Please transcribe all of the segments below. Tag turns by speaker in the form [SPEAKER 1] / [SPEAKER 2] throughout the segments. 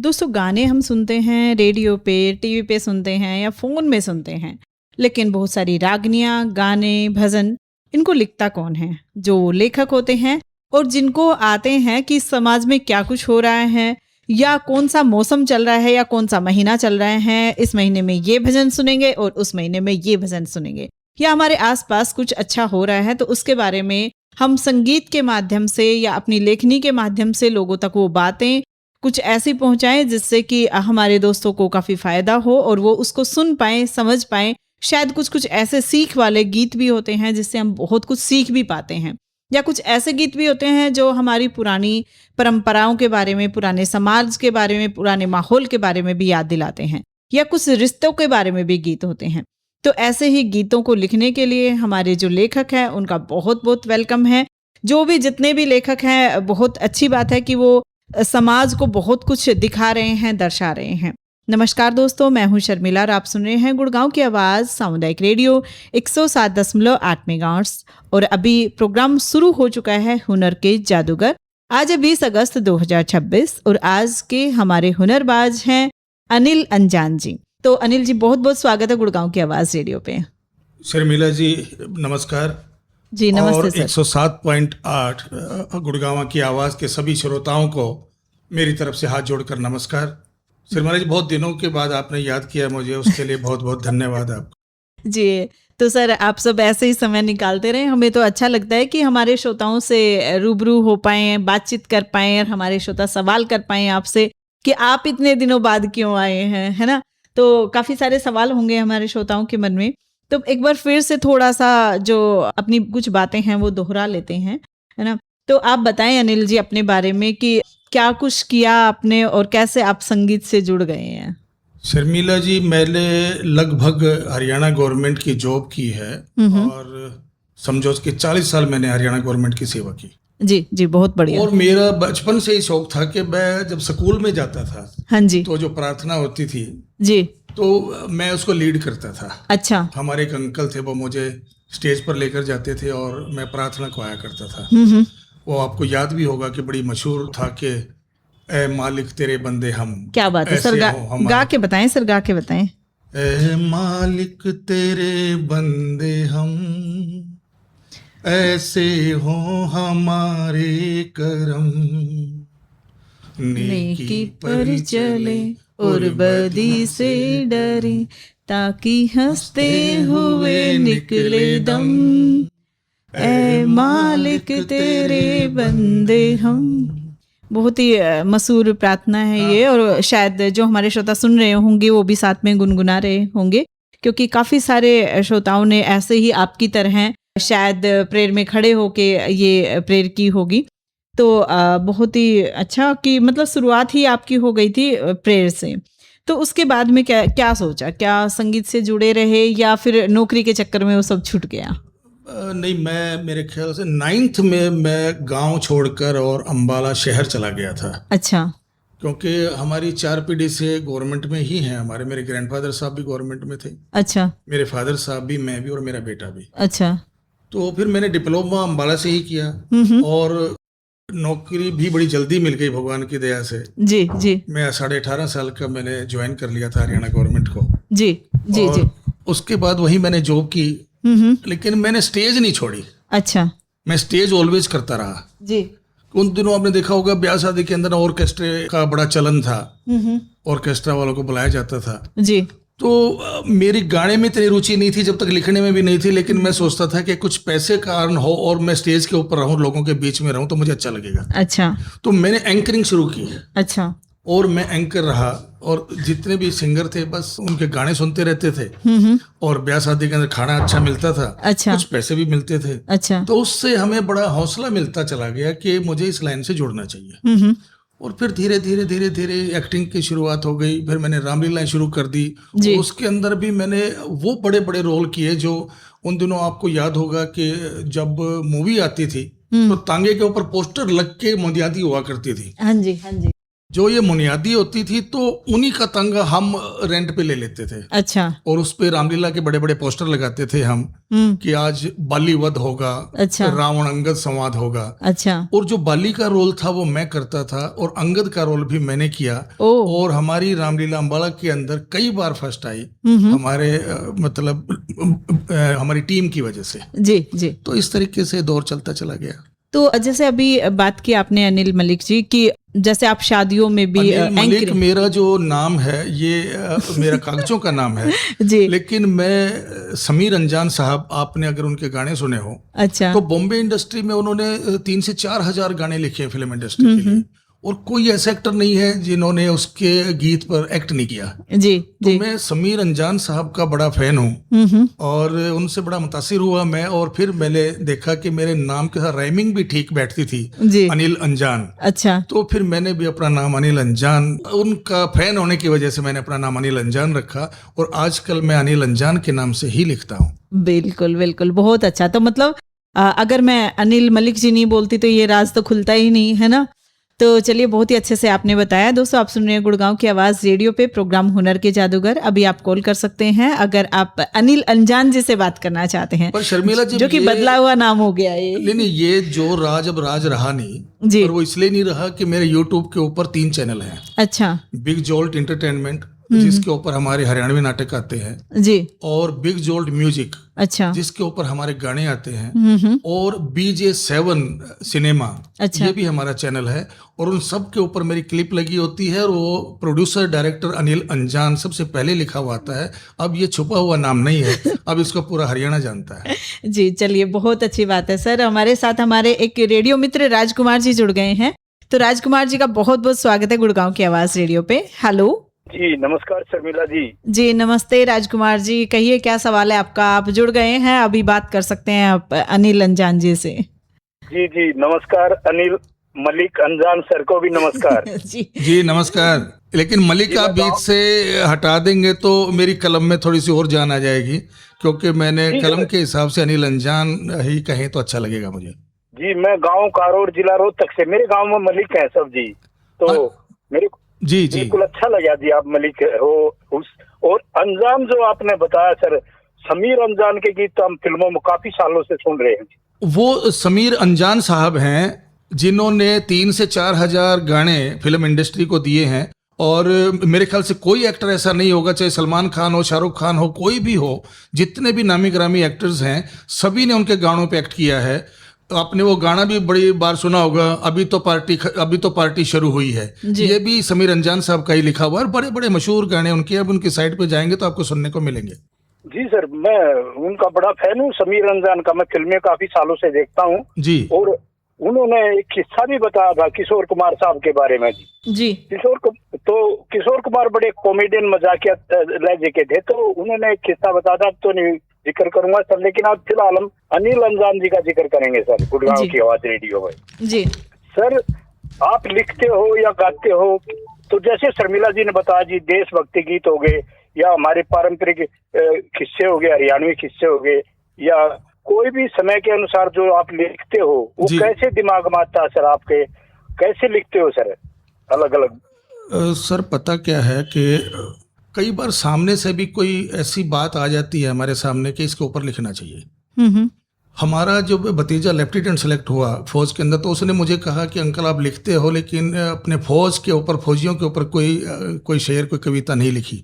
[SPEAKER 1] दोस्तों गाने हम सुनते हैं रेडियो पे, टीवी पे सुनते हैं या फ़ोन में सुनते हैं, लेकिन बहुत सारी रागनियाँ, गाने, भजन इनको लिखता कौन है? जो लेखक होते हैं और जिनको आते हैं कि समाज में क्या कुछ हो रहा है या कौन सा मौसम चल रहा है या कौन सा महीना चल रहा है, इस महीने में ये भजन सुनेंगे और उस महीने में ये भजन सुनेंगे, या हमारे आसपास कुछ अच्छा हो रहा है तो उसके बारे में हम संगीत के माध्यम से या अपनी लेखनी के माध्यम से लोगों तक वो बातें कुछ ऐसी पहुंचाएं जिससे कि हमारे दोस्तों को काफ़ी फ़ायदा हो और वो उसको सुन पाएं, समझ पाएं। शायद कुछ कुछ ऐसे सीख वाले गीत भी होते हैं जिससे हम बहुत कुछ सीख भी पाते हैं, या कुछ ऐसे गीत भी होते हैं जो हमारी पुरानी परंपराओं के बारे में, पुराने समाज के बारे में, पुराने माहौल के बारे में भी याद दिलाते हैं, या कुछ रिश्तों के बारे में भी गीत होते हैं। तो ऐसे ही गीतों को लिखने के लिए हमारे जो लेखक हैं उनका बहुत बहुत वेलकम है। जो भी जितने भी लेखक हैं, बहुत अच्छी बात है कि वो समाज को बहुत कुछ दिखा रहे हैं, दर्शा रहे हैं। नमस्कार दोस्तों, मैं हूं शर्मिला और आप सुन रहे हैं गुड़गांव की आवाज़ सामुदायिक रेडियो 107.8 मेगाहर्ट्ज़। और अभी प्रोग्राम शुरू हो चुका है हुनर के जादूगर। आज है 20 अगस्त 2026 और आज के हमारे हुनरबाज हैं अनिल अंजान जी। तो अनिल जी, बहुत बहुत स्वागत है गुड़गांव की आवाज़ रेडियो पे।
[SPEAKER 2] शर्मिला जी नमस्कार
[SPEAKER 1] जी नमस्ते
[SPEAKER 2] और
[SPEAKER 1] सर।
[SPEAKER 2] 107.8 गुड़गांव की आवाज़ के सभी श्रोताओं को मेरी तरफ से हाथ जोड़कर नमस्कार। शर्मिला जी, बहुत दिनों के बाद आपने याद किया मुझे, उसके लिए बहुत बहुत धन्यवाद आपका।
[SPEAKER 1] जी, तो सर आप सब ऐसे ही समय निकालते रहें। हमें तो अच्छा लगता है कि हमारे श्रोताओं से रूबरू हो पाएँ, बातचीत कर पाएँ और हमारे श्रोता सवाल कर पाएँ आपसे कि आप इतने दिनों बाद क्यों आए हैं, है ना? तो काफ़ी सारे सवाल होंगे हमारे श्रोताओं के मन में। तो एक बार फिर से थोड़ा सा जो अपनी कुछ बातें हैं वो दोहरा लेते हैं, है ना? तो आप बताएं अनिल जी अपने बारे में कि क्या कुछ किया आपने और कैसे आप संगीत से जुड़ गए हैं।
[SPEAKER 2] शर्मिला जी, मैंने लगभग हरियाणा गवर्नमेंट की जॉब की है और समझो कि 40 साल मैंने हरियाणा गवर्नमेंट की सेवा की।
[SPEAKER 1] जी जी, बहुत बढ़िया।
[SPEAKER 2] और मेरा बचपन से ही शौक था कि मैं जब स्कूल में जाता था,
[SPEAKER 1] हाँ जी,
[SPEAKER 2] तो जो प्रार्थना होती थी
[SPEAKER 1] जी,
[SPEAKER 2] तो मैं उसको लीड करता था।
[SPEAKER 1] अच्छा।
[SPEAKER 2] हमारे एक अंकल थे, वो मुझे स्टेज पर लेकर जाते थे और मैं प्रार्थना को आया करता था। वो आपको याद भी होगा कि बड़ी मशहूर था कि ए मालिक तेरे बंदे हम।
[SPEAKER 1] क्या बात है सर, गा के बताएं सर, गा के बताएं।
[SPEAKER 2] ए मालिक तेरे बंदे हम, ऐसे हो हमारे करम,
[SPEAKER 1] नेकी पर चले और बदी से डरे, ताकि हंसते हुए निकले दम, ए मालिक तेरे बंदे हम। बहुत ही मशहूर प्रार्थना है ये, और शायद जो हमारे श्रोता सुन रहे होंगे वो भी साथ में गुनगुना रहे होंगे, क्योंकि काफ़ी सारे श्रोताओं ने ऐसे ही आपकी तरह शायद प्रेयर में खड़े होके ये प्रेयर की होगी। तो बहुत ही अच्छा कि मतलब शुरुआत ही आपकी हो गई थी प्रेयर से। तो उसके बाद में क्या क्या सोचा, क्या संगीत से जुड़े रहे या फिर नौकरी के चक्कर में वो सब छूट गया?
[SPEAKER 2] नहीं, मैं मेरे ख्याल से 9th में मैं गांव छोड़कर और अंबाला शहर चला गया था।
[SPEAKER 1] अच्छा।
[SPEAKER 2] क्योंकि हमारी 4 पीढ़ी से गवर्नमेंट में ही हैं। हमारे मेरे ग्रैंडफादर साहब भी गवर्नमेंट में थे।
[SPEAKER 1] अच्छा।
[SPEAKER 2] मेरे फादर साहब भी, मैं भी और मेरा बेटा भी।
[SPEAKER 1] अच्छा।
[SPEAKER 2] तो फिर मैंने डिप्लोमा अंबाला से ही किया और नौकरी भी बड़ी जल्दी मिल गई भगवान की दया से।
[SPEAKER 1] जी जी।
[SPEAKER 2] मैं 18.5 साल का मैंने ज्वाइन कर लिया था हरियाणा गवर्नमेंट को।
[SPEAKER 1] जी जी जी।
[SPEAKER 2] उसके बाद वही मैंने जॉब की, लेकिन मैंने स्टेज नहीं छोड़ी।
[SPEAKER 1] अच्छा।
[SPEAKER 2] मैं स्टेज ऑलवेज करता रहा जी। उन दिनों आपने देखा होगा ब्याह शादी के अंदर ऑर्केस्ट्रे का बड़ा चलन था, ऑर्केस्ट्रा वालों को बुलाया जाता था जी। तो मेरी गाने में इतनी रुचि नहीं थी, जब तक लिखने में भी नहीं थी, लेकिन मैं सोचता था कि कुछ पैसे का कारण हो और मैं स्टेज के ऊपर रहूं, लोगों के बीच में रहूं तो मुझे अच्छा लगेगा। अच्छा। तो मैंने एंकरिंग शुरू की। अच्छा। और मैं एंकर रहा और जितने भी सिंगर थे बस उनके गाने सुनते रहते थे और ब्याह शादी के अंदर खाना अच्छा मिलता था। अच्छा। कुछ पैसे भी मिलते थे। अच्छा। तो उससे हमें बड़ा हौसला मिलता चला गया कि मुझे इस लाइन से जुड़ना चाहिए। और फिर धीरे धीरे धीरे धीरे एक्टिंग की शुरुआत हो गई। फिर मैंने रामलीला शुरू कर दी। उसके अंदर भी मैंने वो बड़े बड़े रोल किए जो उन दिनों आपको याद होगा कि जब मूवी आती थी तो तांगे के ऊपर पोस्टर लग के मुंदियाती हुआ करती थी। हाँ जी हाँ जी। जो ये मुनियादी होती थी तो उन्हीं का तंगा हम रेंट पे ले लेते थे।
[SPEAKER 1] अच्छा।
[SPEAKER 2] और उस पे रामलीला के बड़े बड़े पोस्टर लगाते थे हम कि आज बाली वध होगा।
[SPEAKER 1] अच्छा।
[SPEAKER 2] रावण अंगद संवाद होगा।
[SPEAKER 1] अच्छा।
[SPEAKER 2] और जो बाली का रोल था वो मैं करता था और अंगद का रोल भी मैंने किया। और हमारी रामलीला अंबाला के अंदर कई बार फर्स्ट आई हमारे हमारी टीम की वजह से।
[SPEAKER 1] जी जी।
[SPEAKER 2] तो इस तरीके से दौर चलता चला गया।
[SPEAKER 1] तो जैसे अभी बात की आपने अनिल मलिक जी की, जैसे आप शादियों में भी
[SPEAKER 2] अनिल मलिक मेरा जो नाम है ये मेरा कागजों का नाम है
[SPEAKER 1] जी।
[SPEAKER 2] लेकिन मैं समीर अंजान साहब, आपने अगर उनके गाने सुने हो। अच्छा। तो बॉम्बे इंडस्ट्री में उन्होंने 3 से 4 हजार गाने लिखे हैं फिल्म इंडस्ट्री के लिए, और कोई ऐसा एक्टर नहीं है जिन्होंने उसके गीत पर एक्ट नहीं किया। जी तो जी। मैं समीर अंजान साहब का बड़ा फैन हूँ और उनसे बड़ा मुतासिर हुआ मैं। और फिर मैंने देखा कि मेरे नाम के साथ राइमिंग भी ठीक बैठती थी जी। अनिल अंजान। अच्छा। तो फिर मैंने भी अपना नाम अनिल अंजान, उनका फैन होने की वजह से मैंने अपना नाम अनिल अंजान रखा और आजकल मैं अनिल अंजान के नाम से ही लिखता हूँ। बिल्कुल बिल्कुल, बहुत अच्छा। तो मतलब अगर मैं अनिल मलिक जी नहीं बोलती तो ये राज तो खुलता ही नहीं है ना। तो चलिए, बहुत ही अच्छे से आपने बताया। दोस्तों, आप सुन रहे हैं गुड़गांव की आवाज रेडियो पे, प्रोग्राम हुनर के जादूगर। अभी आप कॉल कर सकते हैं अगर आप अनिल अंजान जी से बात करना चाहते हैं। पर शर्मिला जी, जो कि बदला हुआ नाम हो गया ये। नहीं, ये जो राज अब राज रहा नहीं जी। और वो इसलिए नहीं रहा कि मेरे यूट्यूब के ऊपर 3 चैनल हैं। अच्छा। बिग जोल्ट एंटरटेनमेंट, जिसके ऊपर हमारे हरियाणवी नाटक आते हैं जी। और बिग जोल्ट म्यूजिक, अच्छा, जिसके ऊपर हमारे गाने आते हैं। और BJ7 सिनेमा, अच्छा, ये भी हमारा चैनल है। और उन सब के ऊपर मेरी क्लिप लगी होती है और वो प्रोड्यूसर डायरेक्टर अनिल अंजान सबसे पहले लिखा हुआ आता है। अब ये छुपा हुआ नाम नहीं है, अब इसको पूरा हरियाणा जानता है। जी, चलिए, बहुत अच्छी बात है सर। हमारे साथ हमारे एक रेडियो मित्र राजकुमार जी जुड़ गए हैं। तो राजकुमार जी का बहुत बहुत स्वागत है गुड़गांव की आवाज रेडियो पे। हेलो जी, नमस्कार शर्मिला जी। जी नमस्ते राजकुमार जी, कहिए क्या सवाल है आपका। आप जुड़ गए हैं, अभी बात कर सकते हैं आप अनिल अंजान जी से। जी जी नमस्कार, अनिल मलिक अंजान सर को भी नमस्कार। जी नमस्कार। लेकिन मलिक आप बीच से हटा देंगे तो मेरी कलम में थोड़ी सी और जान आ जाएगी, क्योंकि मैंने कलम के हिसाब से अनिल अंजान ही कहें तो अच्छा लगेगा मुझे। जी, मैं गाँव कारोड़ जिला रोहतक से, मेरे गाँव में मलिक है सब जी। तो मेरे जी जी बिल्कुल अच्छा लगा जी, आप मलिक हो उस। और अंजान जो आपने बताया सर, समीर अंजान के गीत तो हम फिल्मों में काफी सालों से सुन रहे हैं। वो समीर अंजान साहब हैं जिन्होंने 3 से 4 हजार गाने फिल्म इंडस्ट्री को दिए हैं। और मेरे ख्याल से कोई एक्टर ऐसा नहीं होगा, चाहे सलमान खान हो, शाहरुख खान हो, कोई भी हो, जितने भी नामी ग्रामी एक्टर्स हैं सभी ने उनके गानों पे एक्ट किया है। आपने वो गाना भी बड़ी बार सुना होगा, अभी तो पार्टी शुरू हुई है। ये भी समीर अंजान साहब का ही लिखा हुआ है। बड़े बड़े मशहूर गाने उनके, अब उनकी साइट पे जाएंगे तो आपको सुनने को मिलेंगे। जी सर, मैं उनका बड़ा फैन हूँ समीर अंजान का। मैं फिल्में काफी सालों से देखता हूँ जी। और उन्होंने एक किस्सा भी बताया था किशोर कुमार साहब के बारे में जी। किशोर कुमार बड़े कॉमेडियन मजाकिया लहजे के थे, तो उन्होंने एक किस्सा बताया था, तो नहीं जिक्र करूंगा सर, लेकिन आज फिलहाल हम अनिल अंजान जी का जिक्र करेंगे सर गुड़गांव की आवाज रेडियो में जी। सर, आप लिखते हो या गाते हो, तो जैसे शर्मिला जी ने बताया जी, देशभक्ति गीत हो गए या हमारे पारंपरिक किस्से हो गए, हरियाणवी किस्से हो गए, या कोई भी समय के अनुसार जो आप लिखते हो, वो कैसे दिमाग में आता है सर आपके, कैसे लिखते हो सर अलग अलग? सर, पता क्या है कि कई बार सामने से भी कोई ऐसी बात आ जाती है हमारे सामने कि इसके ऊपर लिखना चाहिए। हमारा जो भतीजा लेफ्टिनेंट सेलेक्ट हुआ फौज के अंदर, तो उसने मुझे कहा कि अंकल आप लिखते हो लेकिन अपने फौज के ऊपर, फौजियों के ऊपर कोई शेर, कोई कविता नहीं लिखी।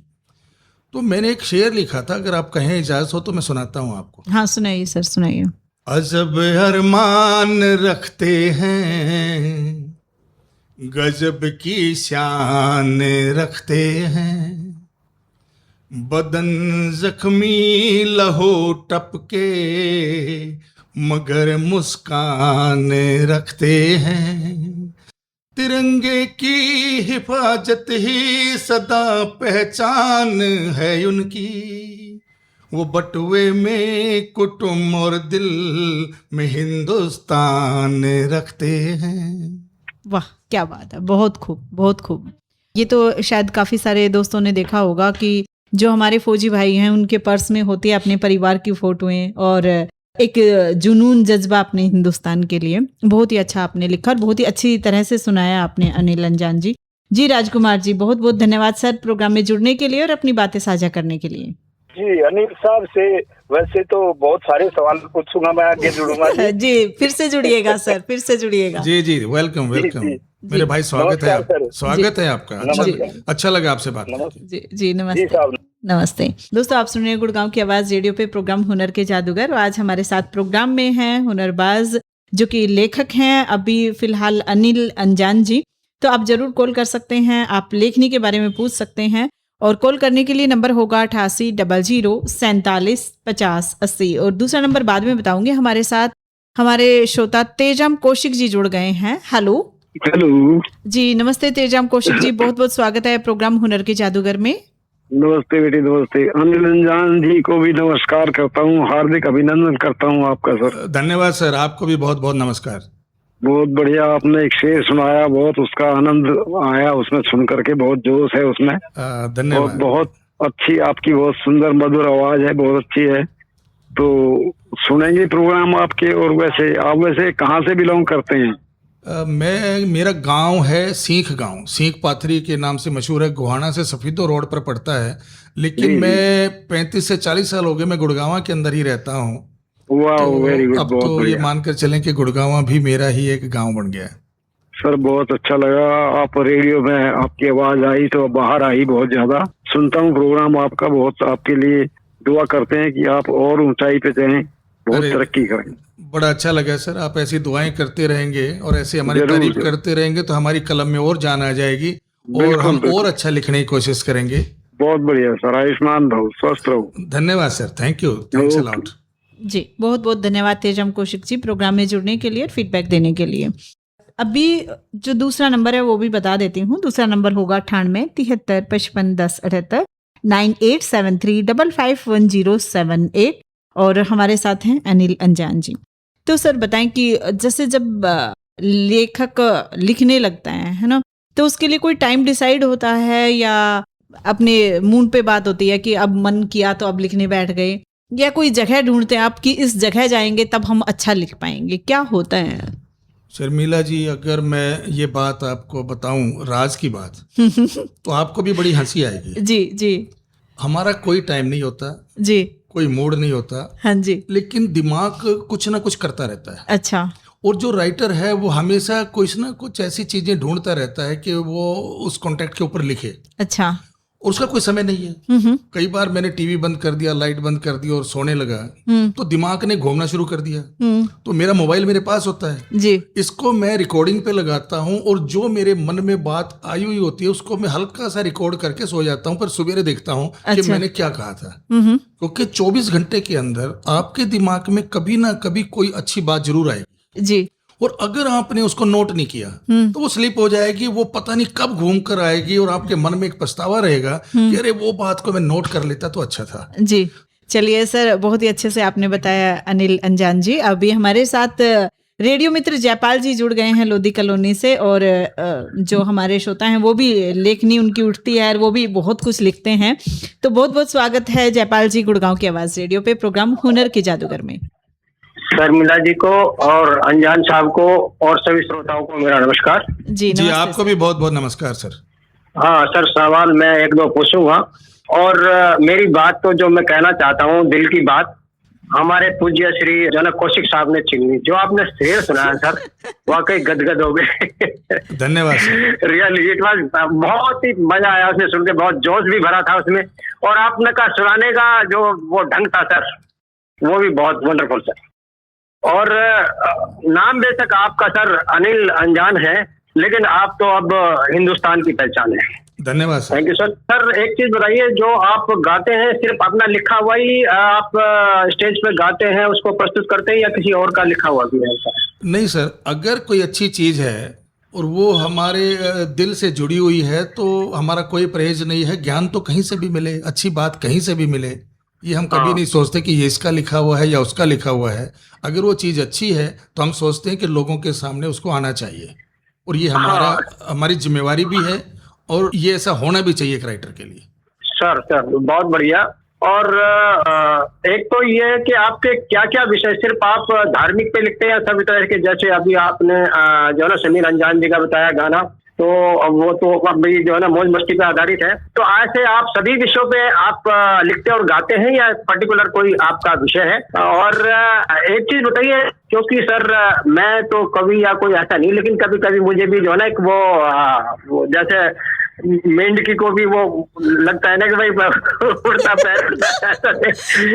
[SPEAKER 2] तो मैंने एक शेर लिखा था, अगर आप कहें इजाजत हो तो मैं सुनाता हूँ आपको। हाँ सुनाइए सर, सुनाइए। अजब अरमान रखते हैं, गजब की शान रखते हैं, बदन जख्मी लहो टपके मगर मुस्कान रखते हैं, तिरंगे की हिफाजत ही सदा पहचान है उनकी, वो बटुए में कुटुंब और दिल में हिंदुस्तान रखते हैं। वाह, क्या बात है, बहुत खूब, बहुत खूब। ये तो शायद काफ़ी सारे दोस्तों ने देखा होगा कि जो हमारे फौजी भाई हैं उनके पर्स में होती है अपने परिवार की फ़ोटोएं और एक जुनून जज्बा अपने हिंदुस्तान के लिए। बहुत ही अच्छा आपने लिखा और बहुत ही अच्छी तरह से सुनाया आपने अनिल अंजान जी।
[SPEAKER 1] जी राजकुमार जी, बहुत बहुत धन्यवाद सर प्रोग्राम में जुड़ने के लिए और अपनी बातें साझा करने के लिए।
[SPEAKER 3] जी अनिल साहब से वैसे तो बहुत सारे सवाल पूछूंगा, मैं आगे जुड़ूंगा जी।
[SPEAKER 1] जी फिर से जुड़िएगा सर, फिर से जुड़िएगा।
[SPEAKER 2] जी जी, वेलकम वेलकम मेरे भाई, स्वागत है स्वागत है आपका। अच्छा लगा आपसे बात करके।
[SPEAKER 1] जी नमस्ते। नमस्ते दोस्तों, आप सुन रहे हैं गुड़गांव की आवाज रेडियो पे प्रोग्राम हुनर के जादूगर। आज हमारे साथ प्रोग्राम में हैं हुनरबाज जो कि लेखक हैं अभी फिलहाल अनिल अंजान जी। तो आप जरूर कॉल कर सकते हैं, आप लेखनी के बारे में पूछ सकते हैं और कॉल करने के लिए नंबर होगा 8800475080 और दूसरा नंबर बाद में बताऊंगी। हमारे साथ हमारे श्रोता तेजाम कौशिक जी जुड़ गए हैं। हेलो जी, नमस्ते तेजाम कौशिक जी, बहुत बहुत स्वागत है प्रोग्राम हुनर के जादूगर में।
[SPEAKER 4] नमस्ते बेटी, नमस्ते। अनिल अंजान जी को भी नमस्कार करता हूँ, हार्दिक अभिनंदन करता हूँ आपका सर।
[SPEAKER 2] धन्यवाद सर, आपको भी बहुत बहुत नमस्कार।
[SPEAKER 4] बहुत बढ़िया, आपने एक शेर सुनाया, बहुत उसका आनंद आया उसमें सुन करके, बहुत जोश है उसमें।
[SPEAKER 2] धन्यवाद।
[SPEAKER 4] बहुत अच्छी आपकी बहुत सुंदर मधुर आवाज है, बहुत अच्छी है। तो सुनेंगे प्रोग्राम आपके। और वैसे आप वैसे कहाँ से बिलोंग करते हैं?
[SPEAKER 2] मेरा गांव है सीख गांव, सीख पाथरी के नाम से मशहूर है, गोहाना से सफीदो रोड पर पड़ता है। लेकिन मैं 35 से 40 साल हो गए मैं गुड़गांव के अंदर ही रहता हूँ।
[SPEAKER 4] तो वेरी गुड,
[SPEAKER 2] अब तो ये मानकर चलें कि गुड़गांव भी मेरा ही एक गांव बन गया है।
[SPEAKER 4] सर बहुत अच्छा लगा, आप रेडियो में आपकी आवाज आई तो बाहर आई, बहुत ज्यादा सुनता हूँ प्रोग्राम आपका। बहुत आपके लिए दुआ करते हैं कि आप और ऊंचाई पे जाएं, बहुत तरक्की करें।
[SPEAKER 2] बड़ा अच्छा लगा सर, आप ऐसी दुआएं करते रहेंगे और ऐसे हमारी तारीफ करते रहेंगे तो हमारी कलम में और जान आ जाएगी और हम और अच्छा लिखने की कोशिश करेंगे।
[SPEAKER 4] बहुत बढ़िया सर, आयुष्मान रहो, स्वस्थ रहो।
[SPEAKER 2] धन्यवाद sir, thank you, thanks a lot.
[SPEAKER 1] जी बहुत बहुत धन्यवाद तेजम कौशिक जी प्रोग्राम में जुड़ने के लिए और फीडबैक देने के लिए। अभी जो दूसरा नंबर है वो भी बता देती हूँ। दूसरा नंबर होगा 98 98551010 और हमारे साथ हैं अनिल अंजान जी। तो सर बताएं कि जैसे जब लेखक लिखने लगता है ना, तो उसके लिए कोई टाइम डिसाइड होता है या अपने मूड पे बात होती है कि अब मन किया तो अब लिखने बैठ गए, या कोई जगह ढूंढते हैं आप कि इस जगह जाएंगे तब हम अच्छा लिख पाएंगे, क्या होता है?
[SPEAKER 2] शर्मिला जी, अगर मैं ये बात आपको बताऊं, राज की बात तो आपको भी बड़ी हंसी आएगी।
[SPEAKER 1] जी जी।
[SPEAKER 2] हमारा कोई टाइम नहीं होता जी, कोई मूड नहीं होता।
[SPEAKER 1] हाँ जी।
[SPEAKER 2] लेकिन दिमाग कुछ ना कुछ करता रहता है।
[SPEAKER 1] अच्छा।
[SPEAKER 2] और जो राइटर है वो हमेशा कुछ ना कुछ ऐसी चीजें ढूंढता रहता है कि वो उस कॉन्टेक्ट के ऊपर लिखे।
[SPEAKER 1] अच्छा।
[SPEAKER 2] और उसका कोई समय नहीं है। कई बार मैंने टीवी बंद कर दिया, लाइट बंद कर दी और सोने लगा तो दिमाग ने घूमना शुरू कर दिया। तो मेरा मोबाइल मेरे पास होता है जी, इसको मैं रिकॉर्डिंग पे लगाता हूँ और जो मेरे मन में बात आई हुई होती है उसको मैं हल्का सा रिकॉर्ड करके सो जाता हूँ, पर सवेरे देखता हूँ कि मैंने क्या कहा था। क्योंकि 24 घंटे के अंदर आपके दिमाग में कभी ना कभी कोई अच्छी बात जरूर आएगी जी, और अगर आपने उसको नोट नहीं किया तो वो स्लिप हो जाएगी, वो पता नहीं कब घूम कर आएगी और आपके मन में एक पछतावा रहेगा कि अरे वो बात को मैं नोट कर लेता तो अच्छा था
[SPEAKER 1] जी। चलिए सर, बहुत ही अच्छे से आपने बताया अनिल अंजान जी। अभी हमारे साथ रेडियो मित्र जयपाल जी जुड़ गए हैं लोधी कॉलोनी से, और जो हमारे श्रोता हैं वो भी लेखनी उनकी उठती है और वो भी बहुत कुछ लिखते हैं। तो बहुत बहुत स्वागत है जयपाल जी गुड़गांव की आवाज रेडियो पे प्रोग्राम हुनर के जादूगर में।
[SPEAKER 5] शर्मिला जी को और अंजान साहब को और सभी श्रोताओं को मेरा नमस्कार।
[SPEAKER 2] जी आपको भी बहुत बहुत नमस्कार सर।
[SPEAKER 5] हाँ सर, सवाल मैं एक दो पूछूंगा और मेरी बात तो जो मैं कहना चाहता हूँ, दिल की बात, हमारे पूज्य श्री जनक कौशिक साहब ने छीन ली। जो आपने शेर सुनाया सर, वाकई गदगद हो गए।
[SPEAKER 2] धन्यवाद सर।
[SPEAKER 5] रियली इट वाज बहुत ही मजा आया उसमें सुन के, बहुत जोश भी भरा था उसमें, और आपने का सुनाने का जो वो ढंग था सर, वो भी बहुत वंडरफुल सर। और नाम बेशक आपका सर अनिल अंजान है, लेकिन आप तो अब हिंदुस्तान की पहचान है।
[SPEAKER 2] धन्यवाद sir.
[SPEAKER 5] Thank you sir. Sir एक चीज बताइए, जो आप गाते हैं सिर्फ अपना लिखा हुआ ही आप स्टेज पे गाते हैं, उसको प्रस्तुत करते हैं, या किसी और का लिखा हुआ भी है सर?
[SPEAKER 2] नहीं सर, अगर कोई अच्छी चीज है और वो हमारे दिल से जुड़ी हुई है तो हमारा कोई परहेज नहीं है, ज्ञान तो कहीं से भी मिले, अच्छी बात कहीं से भी मिले, ये हम कभी नहीं सोचते कि ये इसका लिखा हुआ है या उसका लिखा हुआ है। अगर वो चीज़ अच्छी है तो हम सोचते हैं कि लोगों के सामने उसको आना चाहिए, और ये हमारी जिम्मेवारी भी है, और ये ऐसा होना भी चाहिए एक राइटर के लिए।
[SPEAKER 5] सर बहुत बढ़िया। और एक तो ये है कि आपके क्या क्या विषय, सिर्फ आप धार्मिक पे लिखते हैं या सभी तरह के, जैसे अभी आपने जो ना समीर अंजान जी का बताया गाना, तो वो तो अब ये जो है ना मौज मस्ती पे आधारित है। तो आज से आप सभी विषयों पे आप लिखते और गाते हैं या पर्टिकुलर कोई आपका विषय है? और एक चीज बताइए, क्योंकि सर मैं तो कवि या कोई ऐसा नहीं, लेकिन कभी कभी मुझे भी जो है ना एक वो जैसे मेंढकी को भी वो लगता है ना कि भाई उड़ता पैर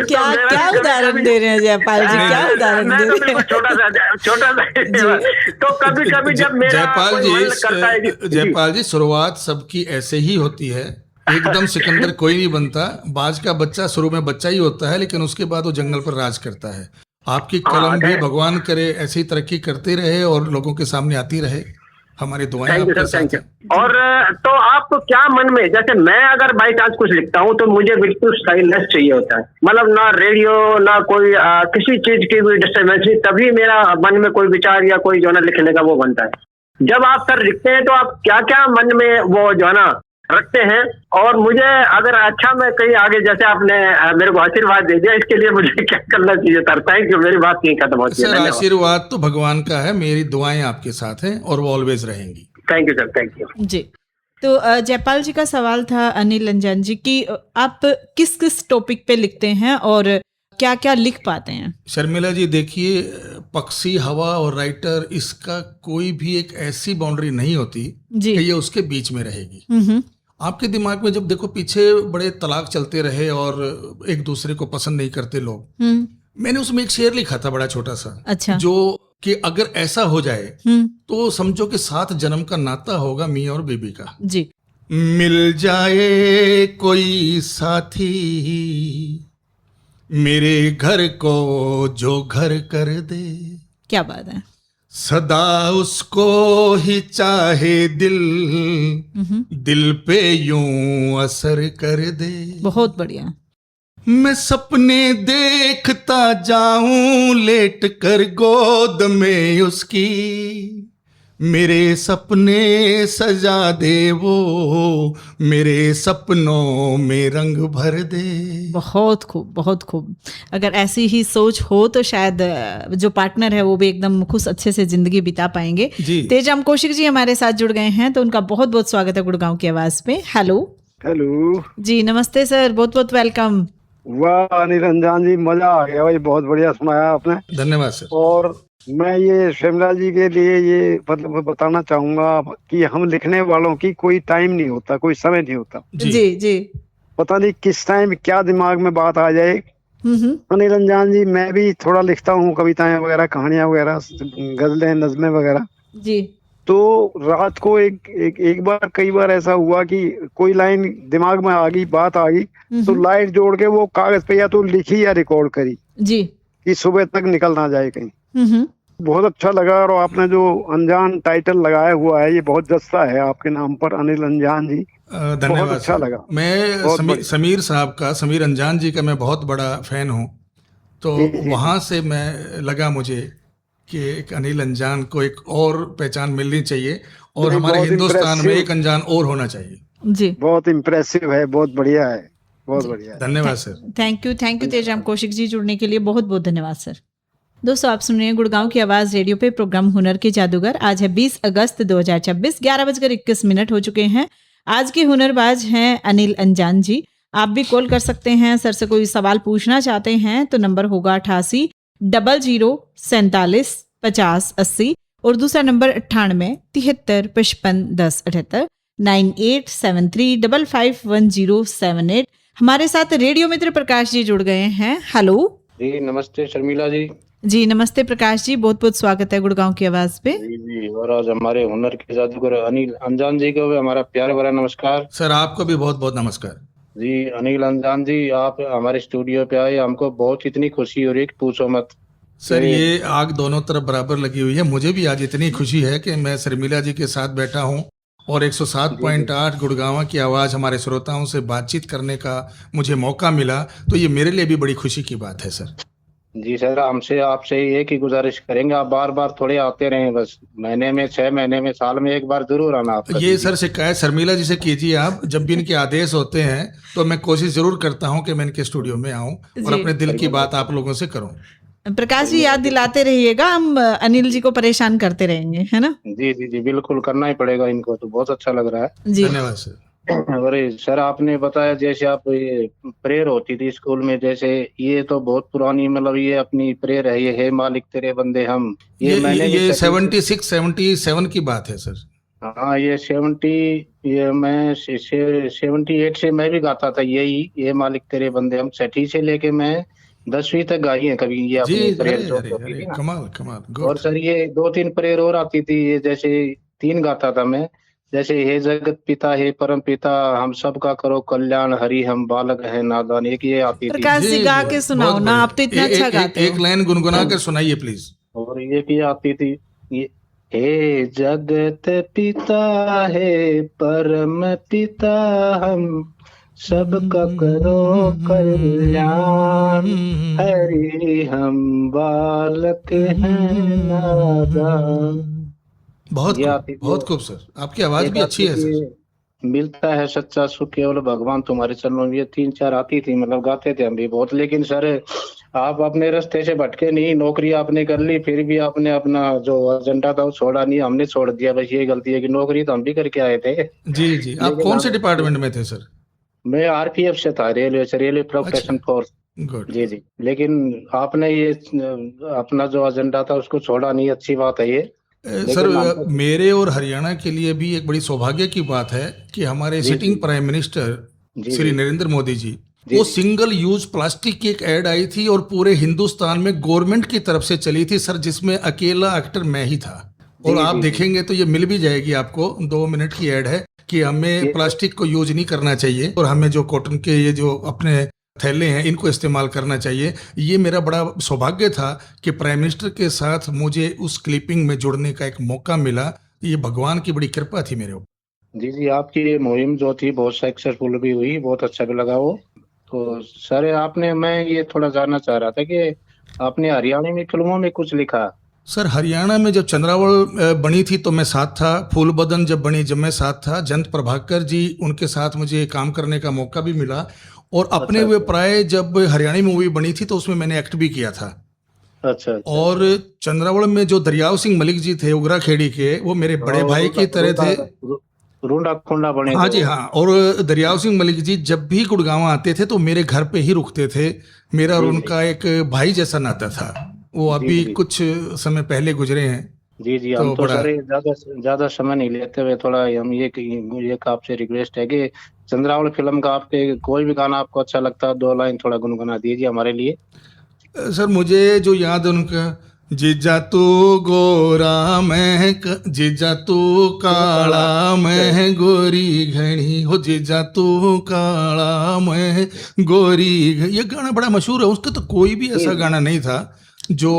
[SPEAKER 1] क्या उदाहरण दे रहे हैं जयपाल जी, क्या उदाहरण दे रहे हैं?
[SPEAKER 5] छोटा सा तो कभी कभी जब मेरा
[SPEAKER 2] जयपाल जी शुरुआत सबकी ऐसे ही होती है, एकदम सिकंदर कोई नहीं बनता। बाज का बच्चा शुरू में बच्चा ही होता है, लेकिन उसके बाद वो जंगल पर राज करता है। आपकी कलम भी भगवान करे ऐसे ही तरक्की करते रहे और लोगों के सामने आती रहे। हमारी दुआएं आपके साथ हैं।
[SPEAKER 5] और तो आप क्या मन में, जैसे मैं अगर बाई चांस कुछ लिखता हूँ तो मुझे बिल्कुल साइलेंस चाहिए होता है, मतलब ना रेडियो ना कोई किसी चीज की भी डिस्टर्बेंस नहीं, तभी मेरा मन में कोई विचार या कोई जो है ना लिखने का वो बनता है। जब आप सर लिखते हैं तो आप क्या क्या मन में वो जो है ना रखते हैं? और मुझे अगर अच्छा मैं कहीं आगे, जैसे आपने मेरे को आशीर्वाद दे दिया, इसके लिए मुझे क्या करना चाहिए सर? थैंक यू, मेरी बात नहीं खत्म होती है।
[SPEAKER 2] आशीर्वाद तो भगवान का है, मेरी दुआएं आपके साथ हैं और वो ऑलवेज रहेंगी।
[SPEAKER 5] Thank you sir, thank you
[SPEAKER 1] जी। तो जयपाल जी का सवाल था अनिल अंजान जी की, आप किस किस टॉपिक पे लिखते हैं और क्या क्या लिख पाते हैं?
[SPEAKER 2] शर्मिला जी देखिए, पक्षी, हवा और राइटर, इसका कोई भी एक ऐसी बाउंड्री नहीं होती कि ये उसके बीच में रहेगी। आपके दिमाग में जब देखो पीछे बड़े तलाक चलते रहे और एक दूसरे को पसंद नहीं करते लोग, मैंने उसमें एक शेर लिखा था बड़ा छोटा सा।
[SPEAKER 1] अच्छा।
[SPEAKER 2] जो कि अगर ऐसा हो जाए तो समझो कि 7 जन्म का नाता होगा मियाँ और बीबी का।
[SPEAKER 1] जी।
[SPEAKER 2] मिल जाए कोई साथी मेरे घर को जो घर कर दे,
[SPEAKER 1] क्या बात है।
[SPEAKER 2] सदा उसको ही चाहे दिल, दिल पे यूं असर कर दे।
[SPEAKER 1] बहुत बढ़िया।
[SPEAKER 2] मैं सपने देखता जाऊं लेट कर गोद में उसकी, मेरे सपने सजा दे वो, मेरे सपनों में रंग भर दे।
[SPEAKER 1] बहुत खूब, बहुत खूब। अगर ऐसी ही सोच हो तो शायद जो पार्टनर है वो भी एकदम खुश अच्छे से जिंदगी बिता पाएंगे। तेजाम कौशिक जी हमारे साथ जुड़ गए हैं, तो उनका बहुत बहुत स्वागत है गुड़गांव की आवाज पे। हेलो।
[SPEAKER 4] हेलो
[SPEAKER 1] जी नमस्ते सर, बहुत बहुत वेलकम।
[SPEAKER 4] वाह अनिल अंजान जी, मजा आ गया भाई, बहुत बढ़िया सुनाया आपने।
[SPEAKER 2] धन्यवाद सर।
[SPEAKER 4] और मैं ये शिमला जी के लिए ये मतलब बताना चाहूंगा कि हम लिखने वालों की कोई टाइम नहीं होता, कोई समय नहीं होता।
[SPEAKER 1] जी जी।
[SPEAKER 4] पता नहीं किस टाइम क्या दिमाग में बात आ जाए। अनिल अंजान जी, मैं भी थोड़ा लिखता हूँ कविताएं वगैरह, कहानियां वगैरह, गजलें, नज़्में वगैरह।
[SPEAKER 1] जी।
[SPEAKER 4] तो रात को एक बार, कई बार ऐसा हुआ कि कोई लाइन दिमाग में आ गई, बात आ गई, तो लाइट जोड़ के वो कागज पे या तो लिखी या रिकॉर्ड करी
[SPEAKER 1] जी, कि
[SPEAKER 4] सुबह तक निकल ना जाए कहीं। बहुत अच्छा लगा। और आपने जो अनजान टाइटल लगाया हुआ है, ये बहुत जस्ता है आपके नाम पर, अनिल अंजान जी।
[SPEAKER 2] धन्यवाद।
[SPEAKER 4] अच्छा लगा।
[SPEAKER 2] मैं समीर साहब का, समीर अंजान जी का मैं बहुत बड़ा फैन हूँ, तो वहाँ से मैं लगा मुझे कि एक अनिल अंजान को एक और पहचान मिलनी चाहिए और हमारे हिंदुस्तान में एक अंजान और होना चाहिए।
[SPEAKER 4] जी, बहुत इम्प्रेसिव है, बहुत बढ़िया है, बहुत बढ़िया।
[SPEAKER 2] धन्यवाद sir.
[SPEAKER 1] Thank you तेजाम Kaushik ji, जुड़ने के लिए बहुत बहुत धन्यवाद सर। दोस्तों आप सुन रहे हैं गुड़गांव की आवाज रेडियो पे प्रोग्राम हुनर के जादूगर। आज है 20 अगस्त 2026, 11:21 हो चुके हैं। आज के हुनरबाज हैं अनिल अंजान जी। आप भी कॉल कर सकते हैं, सर से कोई सवाल पूछना चाहते हैं तो नंबर होगा 88 00 47 50 80 और दूसरा नंबर 98 73 55 10 78 9873551078। हमारे साथ रेडियो मित्र प्रकाश जी जुड़ गए हैं। हेलो
[SPEAKER 6] जी, नमस्ते शर्मिला जी।
[SPEAKER 1] जी नमस्ते प्रकाश जी, बहुत बहुत स्वागत है गुड़गांव की आवाज पे।
[SPEAKER 6] जी, और आज हमारे हुनर के जादूगर अनिल अंजान जी को भी हमारा प्यार भरा नमस्कार।
[SPEAKER 2] सर आपको भी बहुत बहुत नमस्कार।
[SPEAKER 6] जी अनिल अंजान जी, आप हमारे स्टूडियो पे आए, हमको बहुत इतनी खुशी हो रही है, पूछो मत।
[SPEAKER 2] सर ये आग दोनों तरफ बराबर लगी हुई है। मुझे भी आज इतनी खुशी है कि मैं शर्मिला जी के साथ बैठा हूँ और 107.8 गुड़गांव की आवाज़ हमारे श्रोताओं से बातचीत करने का मुझे मौका मिला, तो ये मेरे लिए भी बड़ी खुशी की बात है सर।
[SPEAKER 6] जी सर, हमसे आपसे एक ही गुजारिश करेंगे, आप बार बार थोड़े आते रहें, बस महीने में, 6 महीने में, साल में एक बार जरूर आना। आप
[SPEAKER 2] ये सर शिकायत शर्मिला जी से कीजिए आप, जब भी इनके आदेश होते हैं तो मैं कोशिश जरूर करता हूँ कि मैं इनके स्टूडियो में आऊँ और अपने दिल की बात आप लोगों से करूँ।
[SPEAKER 1] प्रकाश जी याद दिलाते रहिएगा, हम अनिल जी को परेशान करते रहेंगे, है ना?
[SPEAKER 6] जी जी जी बिल्कुल करना ही पड़ेगा इनको, तो बहुत अच्छा लग रहा है
[SPEAKER 1] जी।
[SPEAKER 2] धन्यवाद सर।
[SPEAKER 6] अरे सर, आपने बताया जैसे आप ये प्रेयर होती थी स्कूल में, जैसे ये तो बहुत पुरानी, मतलब ये अपनी प्रेयर है, ये है मालिक तेरे बंदे हम,
[SPEAKER 2] ये 76-77 की बात है सर।
[SPEAKER 6] हाँ ये 78 से मैं भी गाता था यही, ये मालिक तेरे बंदे हम। 6ठी से लेके मैं 10वीं तक गाई है कभी ये
[SPEAKER 2] जी,
[SPEAKER 6] अपनी प्रेयर
[SPEAKER 2] अरे
[SPEAKER 6] जो
[SPEAKER 2] अरे
[SPEAKER 6] होती
[SPEAKER 2] अरे
[SPEAKER 6] थी ना।
[SPEAKER 2] कमाल कमाल,
[SPEAKER 6] और
[SPEAKER 2] गुड।
[SPEAKER 6] सर ये 2-3 प्रेयर और आती थी, ये जैसे 3 गाता था मैं, जैसे हे जगत पिता हे परम पिता हम सब का करो कल्याण, हरि हम बालक है नादान, एक ये आती थी।
[SPEAKER 1] प्रकाश जी गा के सुनाओ
[SPEAKER 2] बहुत
[SPEAKER 1] ना,
[SPEAKER 2] बढ़िया।
[SPEAKER 1] आप तो इतना अच्छा गाते
[SPEAKER 2] एक
[SPEAKER 1] हो।
[SPEAKER 2] लाइन गुनगुना कर सुनाइए प्लीज।
[SPEAKER 6] और एक ये आती थी, ये हे जगत पिता हे परम पिता हम सबका करो कल्याण, हरि हम बालक हैं नादान।
[SPEAKER 2] बहुत
[SPEAKER 6] ये
[SPEAKER 2] खूब,
[SPEAKER 6] आती थी।
[SPEAKER 2] बहुत खूब सर, आपकी आवाज
[SPEAKER 6] एक
[SPEAKER 2] भी अच्छी है
[SPEAKER 6] आती
[SPEAKER 2] सर।
[SPEAKER 6] थी, मिलता है सच्चा सुख केवल भगवान तुम्हारे चरणों में, ये 3-4 आती थी, मतलब गाते थे हम भी बहुत। लेकिन सर आप अपने रास्ते से भटके नहीं, नौकरी आपने कर ली, फिर भी आपने अपना जो एजेंडा था वो छोड़ा नहीं, हमने छोड़ दिया, बस ये गलती है कि नौकरी तो हम भी करके आए थे।
[SPEAKER 2] जी जी, आप
[SPEAKER 6] लेकिन
[SPEAKER 2] कौन से डिपार्टमेंट में थे सर?
[SPEAKER 6] मैं आरपीएफ से था, रेलवे प्रोटेक्शन फोर्स।
[SPEAKER 2] गुड।
[SPEAKER 6] जी जी, लेकिन आपने ये अपना जो एजेंडा था उसको छोड़ा नहीं, अच्छी बात है ये।
[SPEAKER 2] सर
[SPEAKER 6] लेकिन हम
[SPEAKER 2] मेरे और हरियाणा के लिए भी एक बड़ी सौभाग्य की बात है कि हमारे
[SPEAKER 6] जी,
[SPEAKER 2] सिटिंग
[SPEAKER 6] जी।
[SPEAKER 2] प्राइम मिनिस्टर
[SPEAKER 6] जी,
[SPEAKER 2] श्री
[SPEAKER 6] जी।
[SPEAKER 2] नरेंद्र मोदी जी,
[SPEAKER 6] जी,
[SPEAKER 2] वो
[SPEAKER 6] जी।
[SPEAKER 2] सिंगल यूज प्लास्टिक की एक ऐड आई थी और पूरे हिंदुस्तान में गवर्नमेंट की तरफ से चली थी सर, जिसमें अकेला एक्टर मैं ही था। और
[SPEAKER 6] जी,
[SPEAKER 2] आप
[SPEAKER 6] जी,
[SPEAKER 2] देखेंगे तो ये मिल भी जाएगी आपको, 2 मिनट की ऐड है कि हमें प्लास्टिक को यूज नहीं करना चाहिए और हमें जो कॉटन के ये जो अपने थैले हैं इनको इस्तेमाल करना चाहिए। ये मेरा बड़ा सौभाग्य था कि प्राइम मिनिस्टर के साथ मुझे उस क्लिपिंग में जुड़ने का एक मौका मिला। ये भगवान की बड़ी कृपा थी मेरे ऊपर।
[SPEAKER 6] जी जी, आपकी ये मुहिम जो थी बहुत सक्सेसफुल भी हुई, बहुत अच्छा भी लगा वो। तो सर आपने, मैं ये थोड़ा जानना चाह रहा था कि आपने हरियाणवी फिल्मों में कुछ लिखा?
[SPEAKER 2] सर हरियाणा में जब चंद्रावल बनी थी तो मैं साथ था, फूल बदन जब बनी जब मैं साथ था, जयंत प्रभाकर जी उनके साथ मुझे काम करने का मौका भी मिला। और अपने हुए प्राय जब हरियाणवी मूवी बनी थी तो उसमें मैंने एक्ट भी किया था।
[SPEAKER 6] अच्छा।
[SPEAKER 2] और चंद्रावल में जो दरियाव सिंह मलिक जी थे उगरा खेड़ी के, वो मेरे बड़े भाई की तरह थे।
[SPEAKER 6] रूंडा खुंडा बने।
[SPEAKER 2] हाँ जी हाँ। और दरियाव सिंह मलिक जी जब भी गुड़गांव आते थे तो मेरे घर पे ही रुकते थे। मेरा और उनका एक भाई जैसा नाता था। वो अभी कुछ समय पहले गुजरे हैं।
[SPEAKER 6] जी जी, हम तो सर ज्यादा समय नहीं लेते हुए थोड़ा हम ये आपसे रिक्वेस्ट है कि चंद्रावल फिल्म का आपके कोई भी गाना आपको अच्छा लगता है 2 लाइन थोड़ा गुनगुना दीजिए हमारे लिए।
[SPEAKER 2] सर मुझे जो याद है उनका, जीजा तू गोरा मैं जीजा तू काला मैं गोरी घनी हो, जीजा तू काला मैं गोरी ये गाना बड़ा मशहूर है। उसका तो कोई भी ऐसा गाना नहीं था जो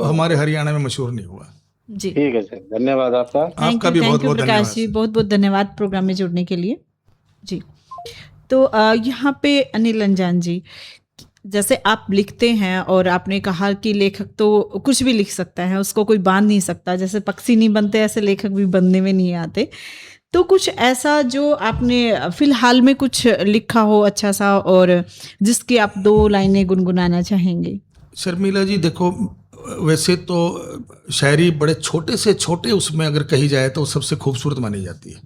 [SPEAKER 2] हमारे हरियाणा में मशहूर नहीं हुआ।
[SPEAKER 1] जी
[SPEAKER 6] ठीक है सर, धन्यवाद आपका।
[SPEAKER 2] आपका भी बहुत बहुत धन्यवाद
[SPEAKER 1] प्रकाश जी, बहुत बहुत धन्यवाद प्रोग्राम में जुड़ने के लिए। जी, तो यहाँ पे अनिल अंजान जी, जैसे आप लिखते हैं और आपने कहा कि लेखक तो कुछ भी लिख सकता है, उसको कोई बांध नहीं सकता, जैसे पक्षी नहीं बनते ऐसे लेखक भी बनने में नहीं आते। तो कुछ ऐसा जो आपने फिलहाल में कुछ लिखा हो अच्छा सा और जिसकी आप 2 लाइनें गुनगुनाना चाहेंगे?
[SPEAKER 2] शर्मिला जी देखो, वैसे तो शायरी बड़े छोटे से छोटे उसमें अगर कही जाए तो सबसे खूबसूरत मानी जाती है।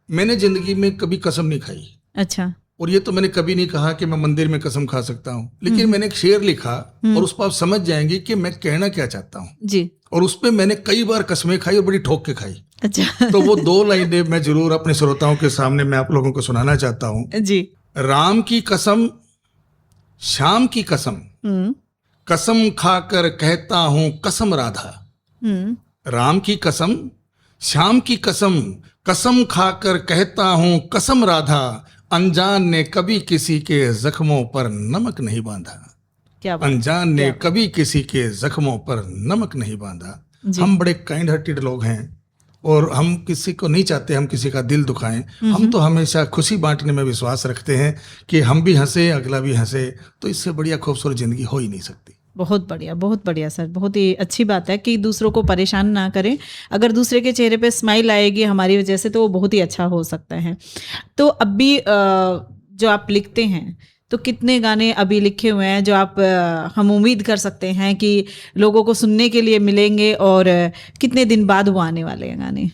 [SPEAKER 2] मैंने जिंदगी में कभी कसम नहीं खाई।
[SPEAKER 1] अच्छा।
[SPEAKER 2] और ये तो मैंने कभी नहीं कहा कि मैं मंदिर में कसम खा सकता हूँ, लेकिन मैंने एक शेर लिखा और उस पर आप समझ जाएंगे कि मैं कहना क्या चाहता हूँ
[SPEAKER 1] जी।
[SPEAKER 2] और उस पर मैंने कई बार कसमें खाई और बड़ी ठोक के खाई।
[SPEAKER 1] अच्छा।
[SPEAKER 2] तो वो 2 लाइनें मैं जरूर अपने श्रोताओं के सामने मैं आप लोगों को सुनाना चाहता हूँ
[SPEAKER 1] जी।
[SPEAKER 2] राम की कसम, श्याम की कसम, कसम खाकर कहता हूँ कसम राधा। राम की कसम, श्याम की कसम, कसम खाकर कहता हूँ कसम राधा, अनजान ने कभी किसी के जख्मों पर नमक नहीं बांधा।
[SPEAKER 1] क्या बात?
[SPEAKER 2] अनजान ने कभी किसी के जख्मों पर नमक नहीं बांधा। हम बड़े काइंड हार्टेड लोग हैं और हम किसी को नहीं चाहते हम किसी का दिल दुखाएं। हम तो हमेशा खुशी बांटने में विश्वास रखते हैं कि हम भी हंसे अगला भी हंसे, तो इससे बढ़िया खूबसूरत जिंदगी हो ही नहीं सकती।
[SPEAKER 1] बहुत बढ़िया सर, बहुत ही अच्छी बात है कि दूसरों को परेशान ना करें। अगर दूसरे के चेहरे पे स्माइल आएगी हमारी वजह से तो वो बहुत ही अच्छा हो सकता है। तो अब भी जो आप लिखते हैं तो कितने गाने अभी लिखे हुए हैं जो आप हम उम्मीद कर सकते हैं कि लोगों को सुनने के लिए मिलेंगे, और कितने दिन बाद वो आने वाले हैं गाने?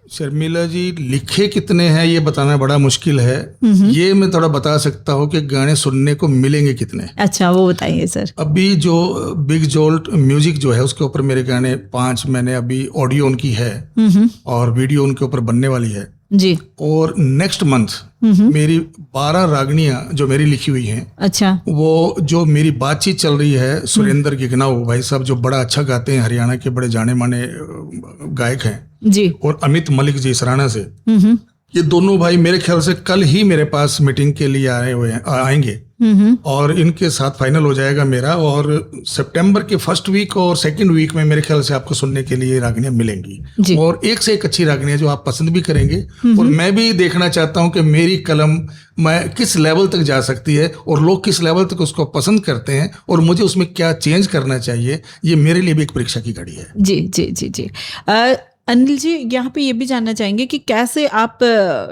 [SPEAKER 2] शर्मिला जी, लिखे कितने हैं ये बताना बड़ा मुश्किल है। ये मैं थोड़ा बता सकता हूँ कि गाने सुनने को मिलेंगे कितने।
[SPEAKER 1] अच्छा, वो बताइए सर।
[SPEAKER 2] अभी जो बिग जोल्ट म्यूजिक जो है उसके ऊपर मेरे गाने 5 मैंने अभी ऑडियो उनकी है और वीडियो उनके ऊपर बनने वाली है
[SPEAKER 1] जी।
[SPEAKER 2] और नेक्स्ट मंथ मेरी 12 रागनियां जो मेरी लिखी हुई हैं,
[SPEAKER 1] अच्छा,
[SPEAKER 2] वो जो मेरी बातचीत चल रही है, सुरेंद्र गिगनाऊ भाई साहब जो बड़ा अच्छा गाते हैं, हरियाणा के बड़े जाने माने गायक हैं
[SPEAKER 1] जी,
[SPEAKER 2] और अमित मलिक जी सराना से, ये दोनों भाई मेरे ख्याल से कल ही मेरे पास मीटिंग के लिए आए हुए हैं, आएंगे और इनके साथ फाइनल हो जाएगा मेरा। और सितंबर के फर्स्ट वीक और सेकंड वीक में मेरे ख्याल से आपको सुनने के लिए रागनियां मिलेंगी और एक से एक अच्छी रागनियां जो आप पसंद भी करेंगे। और मैं भी देखना चाहता हूं कि मेरी कलम मैं किस लेवल तक जा सकती है और लोग किस लेवल तक उसको पसंद करते हैं और मुझे उसमें क्या चेंज करना चाहिए। ये मेरे लिए भी एक परीक्षा की घड़ी है।
[SPEAKER 1] जी जी जी जी। अनिल जी, यहाँ पे ये भी जानना चाहेंगे कि कैसे आप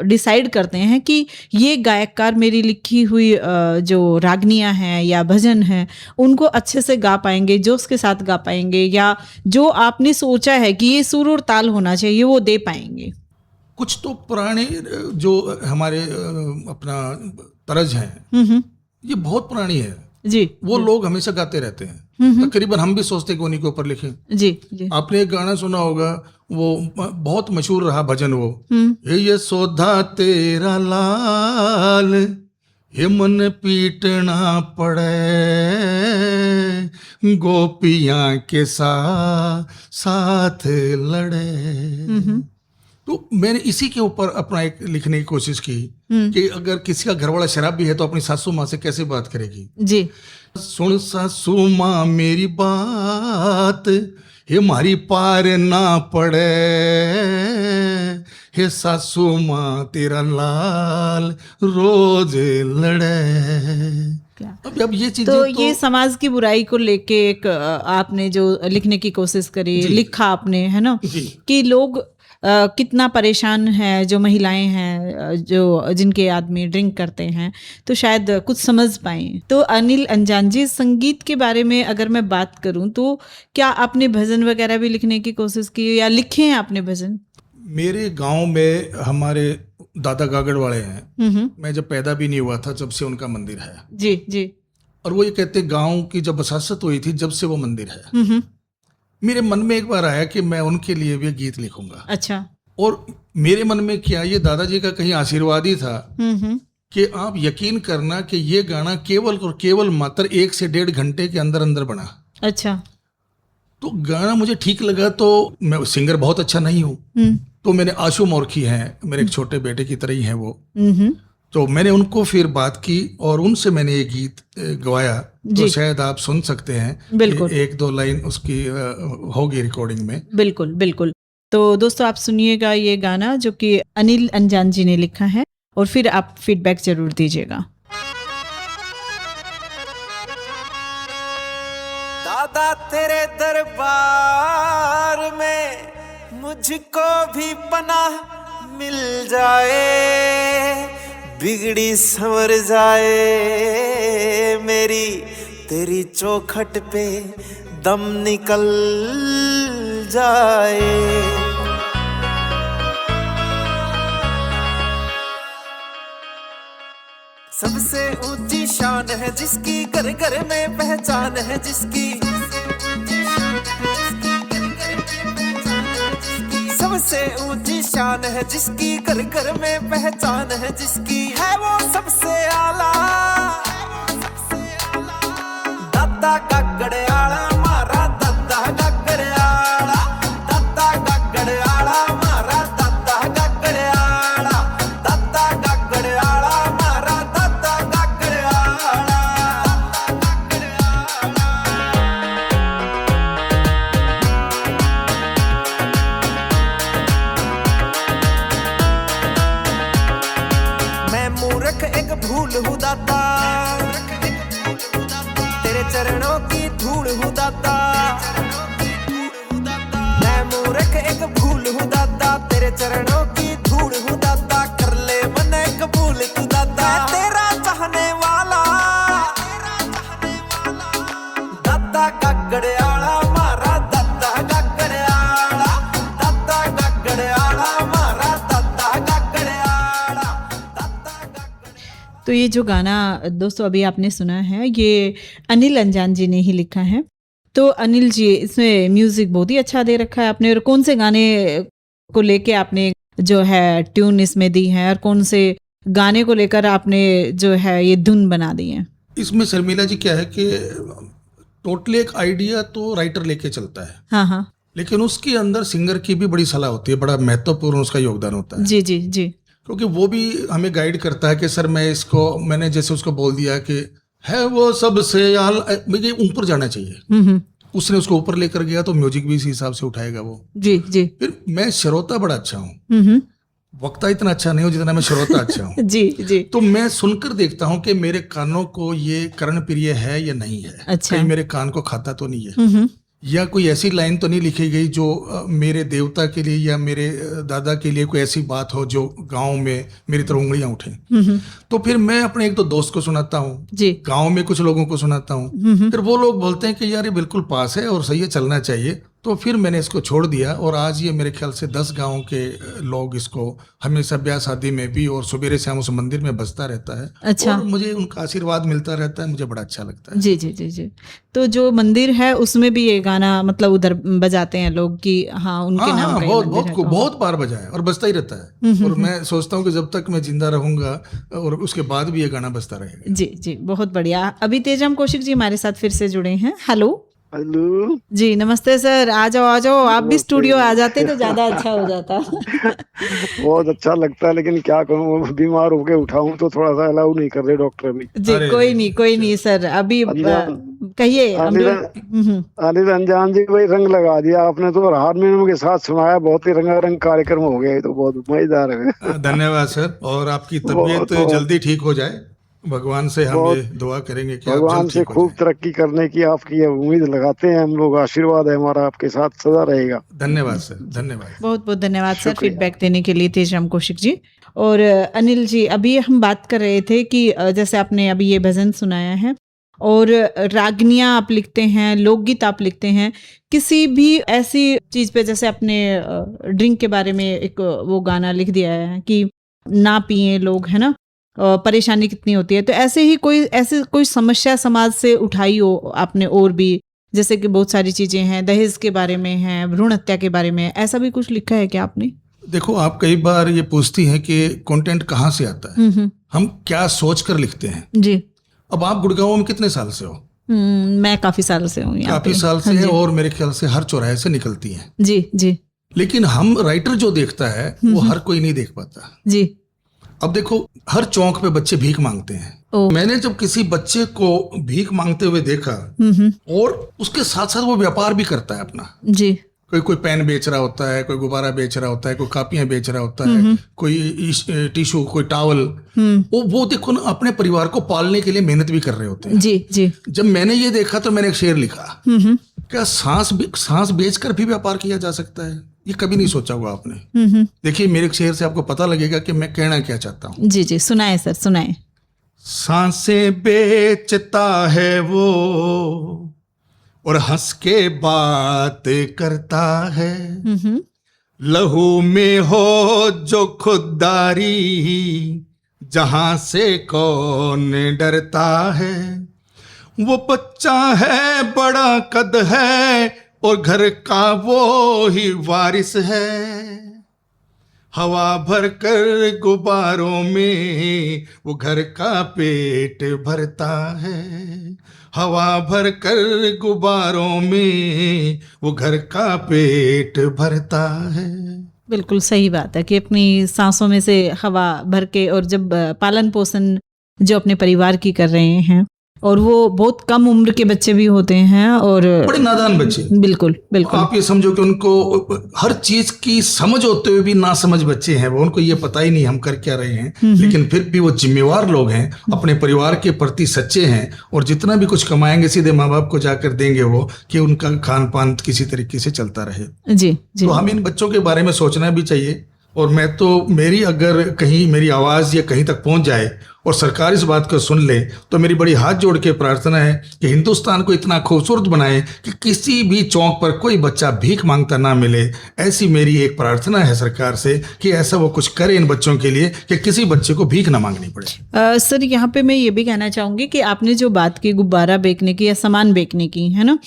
[SPEAKER 1] डिसाइड करते हैं कि ये गायककार मेरी लिखी हुई जो रागनियां हैं या भजन हैं उनको अच्छे से गा पाएंगे, जोश के साथ गा पाएंगे, या जो आपने सोचा है कि ये सुर और ताल होना चाहिए वो दे पाएंगे?
[SPEAKER 2] कुछ तो पुराने जो हमारे अपना तर्ज हैं ये बहुत पुरानी है
[SPEAKER 1] जी,
[SPEAKER 2] वो लोग हमेशा गाते रहते हैं। तकरीबन हम भी सोचते हैं कि उन्हीं के ऊपर लिखें।
[SPEAKER 1] जी जी।
[SPEAKER 2] आपने एक गाना सुना होगा, वो बहुत मशहूर रहा भजन, वो ये यशोदा तेरा लाल, ये मन पीटना पड़े, गोपियां के साथ लड़े। तो मैंने इसी के ऊपर अपना एक लिखने की कोशिश की कि अगर किसी का घरवाला शराबी है तो अपनी सासू माँ से कैसे बात करेगी
[SPEAKER 1] जी।
[SPEAKER 2] सुन सासू माँ मेरी बात, हे मारी पार ना पड़े, हे सासू माँ तेरा लाल रोज लड़े। अब ये चीजें
[SPEAKER 1] तो ये समाज की बुराई को लेके एक आपने जो लिखने की कोशिश करी, लिखा आपने, है ना, कि लोग कितना परेशान है, जो महिलाएं हैं, जो जिनके आदमी ड्रिंक करते हैं, तो शायद कुछ समझ पाएं। तो अनिल अंजान जी, संगीत के बारे में अगर मैं बात करूं तो क्या आपने भजन वगैरह भी लिखने की कोशिश की या लिखे हैं आपने भजन?
[SPEAKER 2] मेरे गांव में हमारे दादा गागड़ वाले हैं, मैं जब पैदा भी नहीं हुआ था जब से उनका मंदिर है
[SPEAKER 1] जी जी।
[SPEAKER 2] और वो ये कहते गांव की जब बसासत हुई थी जब से वो मंदिर है। मेरे मन में एक बार आया कि मैं उनके लिए भी गीत लिखूंगा।
[SPEAKER 1] अच्छा।
[SPEAKER 2] और मेरे मन में क्या, ये दादाजी का कहीं आशीर्वाद ही था कि आप यकीन करना कि ये गाना केवल और केवल मात्र 1 से 1.5 घंटे के अंदर अंदर बना। अच्छा। तो गाना मुझे ठीक लगा, तो मैं सिंगर बहुत अच्छा नहीं हूँ, तो मैंने आशु मौर्खी हैं, मेरे एक छोटे बेटे की तरह ही हैं वो, तो मैंने उनको फिर बात की और उनसे मैंने ये गीत गवाया। तो शायद आप सुन सकते हैं, बिल्कुल 1-2 लाइन उसकी होगी रिकॉर्डिंग में।
[SPEAKER 1] बिल्कुल बिल्कुल। तो दोस्तों आप सुनिएगा ये गाना जो कि अनिल अंजान जी ने लिखा है और फिर आप फीडबैक जरूर दीजिएगा।
[SPEAKER 7] दादा तेरे दरबार में मुझको भी पनाह मिल जाए, बिगड़ी संवर जाए मेरी, तेरी चौखट पे दम निकल जाए। सबसे ऊंची शान है जिसकी, घर घर में पहचान है जिसकी, सबसे ऊंची शान है जिसकी, घर घर में पहचान है जिसकी, है वो सबसे आला दादा गागड़ियाला, मारा दादा गागड़ियाला, दादा गागड़ियाला, मारा दादा गागड़ियाला, दादा गागड़ियाला, मारा दादा गागड़ियाला। मैं मूर्ख एक भूल हूँ दादा, तेरे चरणों की धूल हूँ दादा, मैं मूर्ख एक भूल हूँ दादा, तेरे चरणों की धूल हूँ दादा, कर ले मने कबूल तू दादा, तेरा चाहने वाला
[SPEAKER 1] तो ये जो गाना दोस्तों अभी आपने सुना है, ये अनिल अंजान जी ने ही लिखा है। तो अनिल जी, इसमें म्यूजिक बहुत ही अच्छा दे रखा है आपने। और कौन से गाने को लेके आपने जो है ट्यून इसमें दी है, और कौन से गाने को लेकर आपने जो है ये धुन बना दी है?
[SPEAKER 2] इसमें शर्मिला जी क्या है कि टोटली एक आइडिया तो राइटर लेके चलता है,
[SPEAKER 1] हाँ हाँ,
[SPEAKER 2] लेकिन उसके अंदर सिंगर की भी बड़ी सलाह होती है, बड़ा महत्वपूर्ण उसका योगदान होता है।
[SPEAKER 1] जी जी जी।
[SPEAKER 2] क्योंकि वो भी हमें गाइड करता है कि सर मैंने जैसे उसको बोल दिया कि है वो सबसे मुझे ऊपर जाना चाहिए, उसने उसको ऊपर लेकर गया तो म्यूजिक भी इसी हिसाब से उठाएगा वो।
[SPEAKER 1] जी जी।
[SPEAKER 2] फिर मैं श्रोता बड़ा अच्छा हूँ, वक्ता इतना अच्छा नहीं हो जितना मैं श्रोता अच्छा हूँ।
[SPEAKER 1] जी जी।
[SPEAKER 2] तो मैं सुनकर देखता हूँ कि मेरे कानों को ये कर्णप्रिय है या नहीं है,
[SPEAKER 1] अच्छा।
[SPEAKER 2] कहीं मेरे कान को खाता तो नहीं है, या कोई ऐसी लाइन तो नहीं लिखी गई जो मेरे देवता के लिए या मेरे दादा के लिए कोई ऐसी बात हो जो गांव में मेरी तरह उंगलियां उठें। तो फिर मैं अपने एक दो दोस्त को सुनाता हूँ, गांव में कुछ लोगों को सुनाता हूँ, फिर वो लोग बोलते हैं कि यार ये बिल्कुल पास है और सही है, चलना चाहिए। तो फिर मैंने इसको छोड़ दिया और आज ये मेरे ख्याल से 10 गाँव के लोग इसको हमेशा ब्याह शादी में भी और सुबेरे शाम उस मंदिर में बजता रहता है।
[SPEAKER 1] अच्छा।
[SPEAKER 2] और मुझे उनका आशीर्वाद मिलता रहता है, मुझे बड़ा अच्छा लगता है।
[SPEAKER 1] जी जी जी जी। तो जो मंदिर है उसमें भी ये गाना मतलब उधर बजाते हैं लोग कि हाँ उनके नाम का
[SPEAKER 2] बहुत बार बजाया और बजता ही रहता है। और मैं सोचता हूँ कि जब तक मैं जिंदा रहूंगा और उसके बाद भी ये गाना बजता रहेगा।
[SPEAKER 1] जी जी, बहुत बढ़िया। अभी तेजराम कौशिक जी हमारे साथ फिर से जुड़े हैं। हेलो
[SPEAKER 4] हेलो
[SPEAKER 1] जी, नमस्ते सर। आ जाओ, आप भी स्टूडियो आ जाते तो ज्यादा अच्छा हो जाता।
[SPEAKER 4] बहुत अच्छा लगता है, लेकिन क्या करूँ, बीमार होके उठाऊं तो थोड़ा सा अलाउ नहीं कर रहे डॉक्टर भी।
[SPEAKER 1] जी कोई नहीं सर, अभी कहिए।
[SPEAKER 4] अनिल अंजान जी, वही रंग लगा दिया आपने तो, हारमोनियम के साथ सुनाया, बहुत ही रंगारंग कार्यक्रम हो गया, तो बहुत मजेदार है।
[SPEAKER 2] धन्यवाद सर, और आपकी तबीयत जल्दी ठीक हो जाए, भगवान से हम ये दुआ करेंगे कि
[SPEAKER 4] भगवान से खूब तरक्की करने की आपकी उम्मीद लगाते हैं हम लोग। आशीर्वाद है हमारा आपके साथ सदा रहेगा।
[SPEAKER 2] धन्यवाद सर, धन्यवाद,
[SPEAKER 1] बहुत बहुत धन्यवाद सर फीडबैक देने के लिए तेजराम कौशिक जी। और अनिल जी, अभी हम बात कर रहे थे कि जैसे आपने अभी ये भजन सुनाया है और रागनियाँ आप लिखते हैं, लोकगीत आप लिखते हैं, किसी भी ऐसी चीज़ पे, जैसे आपने ड्रिंक के बारे में एक वो गाना लिख दिया है कि ना पिए लोग, है ना, परेशानी कितनी होती है, तो ऐसे ही कोई समस्या समाज से उठाई हो आपने, और भी जैसे कि बहुत सारी चीजें हैं, दहेज के बारे में है, भ्रूण हत्या के बारे में, ऐसा भी कुछ लिखा है क्या आपने?
[SPEAKER 2] देखो, आप कई बार ये पूछती हैं कि कंटेंट कहाँ से आता है, हम क्या सोच कर लिखते हैं।
[SPEAKER 1] जी।
[SPEAKER 2] अब आप गुड़गांव में कितने साल से हो?
[SPEAKER 1] मैं काफी साल से हूँ।
[SPEAKER 2] काफी साल से है, और मेरे ख्याल से हर चौराहे से निकलती हैं।
[SPEAKER 1] जी जी।
[SPEAKER 2] लेकिन हम राइटर जो देखता है वो हर कोई नहीं देख पाता।
[SPEAKER 1] जी।
[SPEAKER 2] अब देखो, हर चौक पे बच्चे भीख मांगते हैं। मैंने जब किसी बच्चे को भीख मांगते हुए देखा, और उसके साथ साथ वो व्यापार भी करता है अपना।
[SPEAKER 1] जी।
[SPEAKER 2] कोई पेन बेच रहा होता है, कोई गुब्बारा बेच रहा होता है, कोई कापियां बेच रहा होता है, कोई टिश्यू, कोई टॉवल। वो देखो ना, अपने परिवार को पालने के लिए मेहनत भी कर रहे होते हैं।
[SPEAKER 1] जी जी।
[SPEAKER 2] जब मैंने ये देखा तो मैंने एक शेर लिखा, क्या सांस बेचकर भी व्यापार किया जा सकता है? ये कभी नहीं सोचा होगा आपने। देखिए, मेरे शेर से आपको पता लगेगा कि मैं कहना क्या चाहता हूँ।
[SPEAKER 1] जी जी, सुनाए सर, सुनाए।
[SPEAKER 2] सांसें बेचता है वो और हंस के बात करता है, लहू में हो जो खुददारी, जहां से कौन डरता है। वो बच्चा है, बड़ा कद है, और घर का वो ही वारिस है। हवा भर कर गुब्बारों में वो घर का पेट भरता है। हवा भर कर गुब्बारों में वो घर का पेट भरता है।
[SPEAKER 1] बिल्कुल सही बात है कि अपनी सांसों में से हवा भर के, और जब पालन पोषण जो अपने परिवार की कर रहे हैं, और वो बहुत कम उम्र के बच्चे भी होते हैं, और
[SPEAKER 2] बड़े नादान बच्चे।
[SPEAKER 1] बिल्कुल बिल्कुल।
[SPEAKER 2] आप ये समझो कि उनको हर चीज की समझ होते हुए भी नासमझ बच्चे हैं। वो, उनको ये पता ही नहीं हम कर क्या रहे हैं, लेकिन फिर भी वो जिम्मेवार लोग हैं, अपने परिवार के प्रति सच्चे हैं, और जितना भी कुछ कमाएंगे सीधे माँ बाप को जाकर देंगे, वो कि उनका खान पान किसी तरीके से चलता रहे।
[SPEAKER 1] जी जी।
[SPEAKER 2] तो हम इन बच्चों के बारे में सोचना भी चाहिए। और मैं तो, अगर कहीं मेरी आवाज़ या कहीं तक पहुंच जाए और सरकार इस बात को सुन ले तो मेरी बड़ी हाथ जोड़ के प्रार्थना है कि हिंदुस्तान को इतना खूबसूरत बनाए कि किसी भी चौक पर कोई बच्चा भीख मांगता ना मिले। ऐसी मेरी एक प्रार्थना है सरकार से कि ऐसा वो कुछ करे इन बच्चों के लिए कि किसी बच्चे को भीख ना मांगनी पड़े।
[SPEAKER 1] सर यहाँ पे मैं ये भी कहना चाहूँगी कि आपने जो बात की गुब्बारा बेचने की या सामान बेचने की, है ना,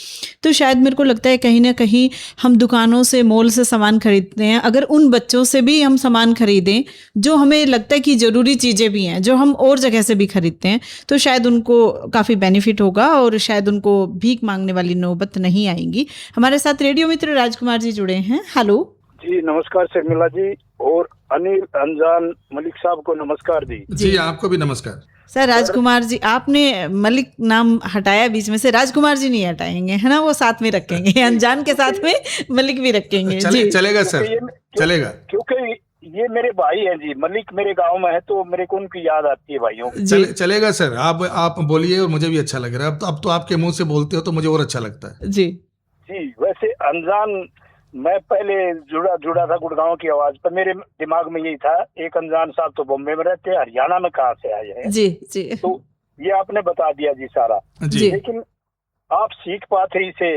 [SPEAKER 1] तो शायद मेरे को लगता है कहीं ना कहीं हम दुकानों से, मॉल से सामान खरीदते हैं, अगर उन बच्चों से भी हम सामान खरीदें जो हमें लगता है कि ज़रूरी चीज़ें भी हैं जो हम और जगह से भी खरीदते हैं, तो शायद उनको काफ़ी बेनिफिट होगा और शायद उनको भीख मांगने वाली नौबत नहीं आएगी। हमारे साथ रेडियो मित्र राजकुमार जी जुड़े हैं। हेलो
[SPEAKER 3] जी, नमस्कार शर्मिला जी, और अनिल अनजान मलिक साहब को नमस्कार जी।
[SPEAKER 2] जी आपको भी नमस्कार।
[SPEAKER 1] सर राजकुमार जी, आपने मलिक नाम हटाया बीच में से, राजकुमार जी नहीं हटाएंगे, है ना, वो साथ में रखेंगे, अनजान के साथ में मलिक भी रखेंगे।
[SPEAKER 2] चलेगा सर, चलेगा,
[SPEAKER 3] क्योंकि ये मेरे भाई हैं जी, मलिक मेरे गांव में है तो मेरे को उनकी याद आती है भाइयों।
[SPEAKER 2] चलेगा सर, आप बोलिए और मुझे भी अच्छा लग रहा है। अब तो आपके मुंह से बोलते हो तो मुझे और अच्छा लगता है।
[SPEAKER 3] जी। वैसे अनजान मैं पहले जुड़ा था गुड़गांव की आवाज पर, मेरे दिमाग में यही था एक अनजान साहब तो बॉम्बे में रहते हैं, हरियाणा में कहाँ से आए हैं।
[SPEAKER 1] जी जी,
[SPEAKER 3] तो ये आपने बता दिया जी सारा
[SPEAKER 2] जी।
[SPEAKER 3] लेकिन आप सीख पाथरी से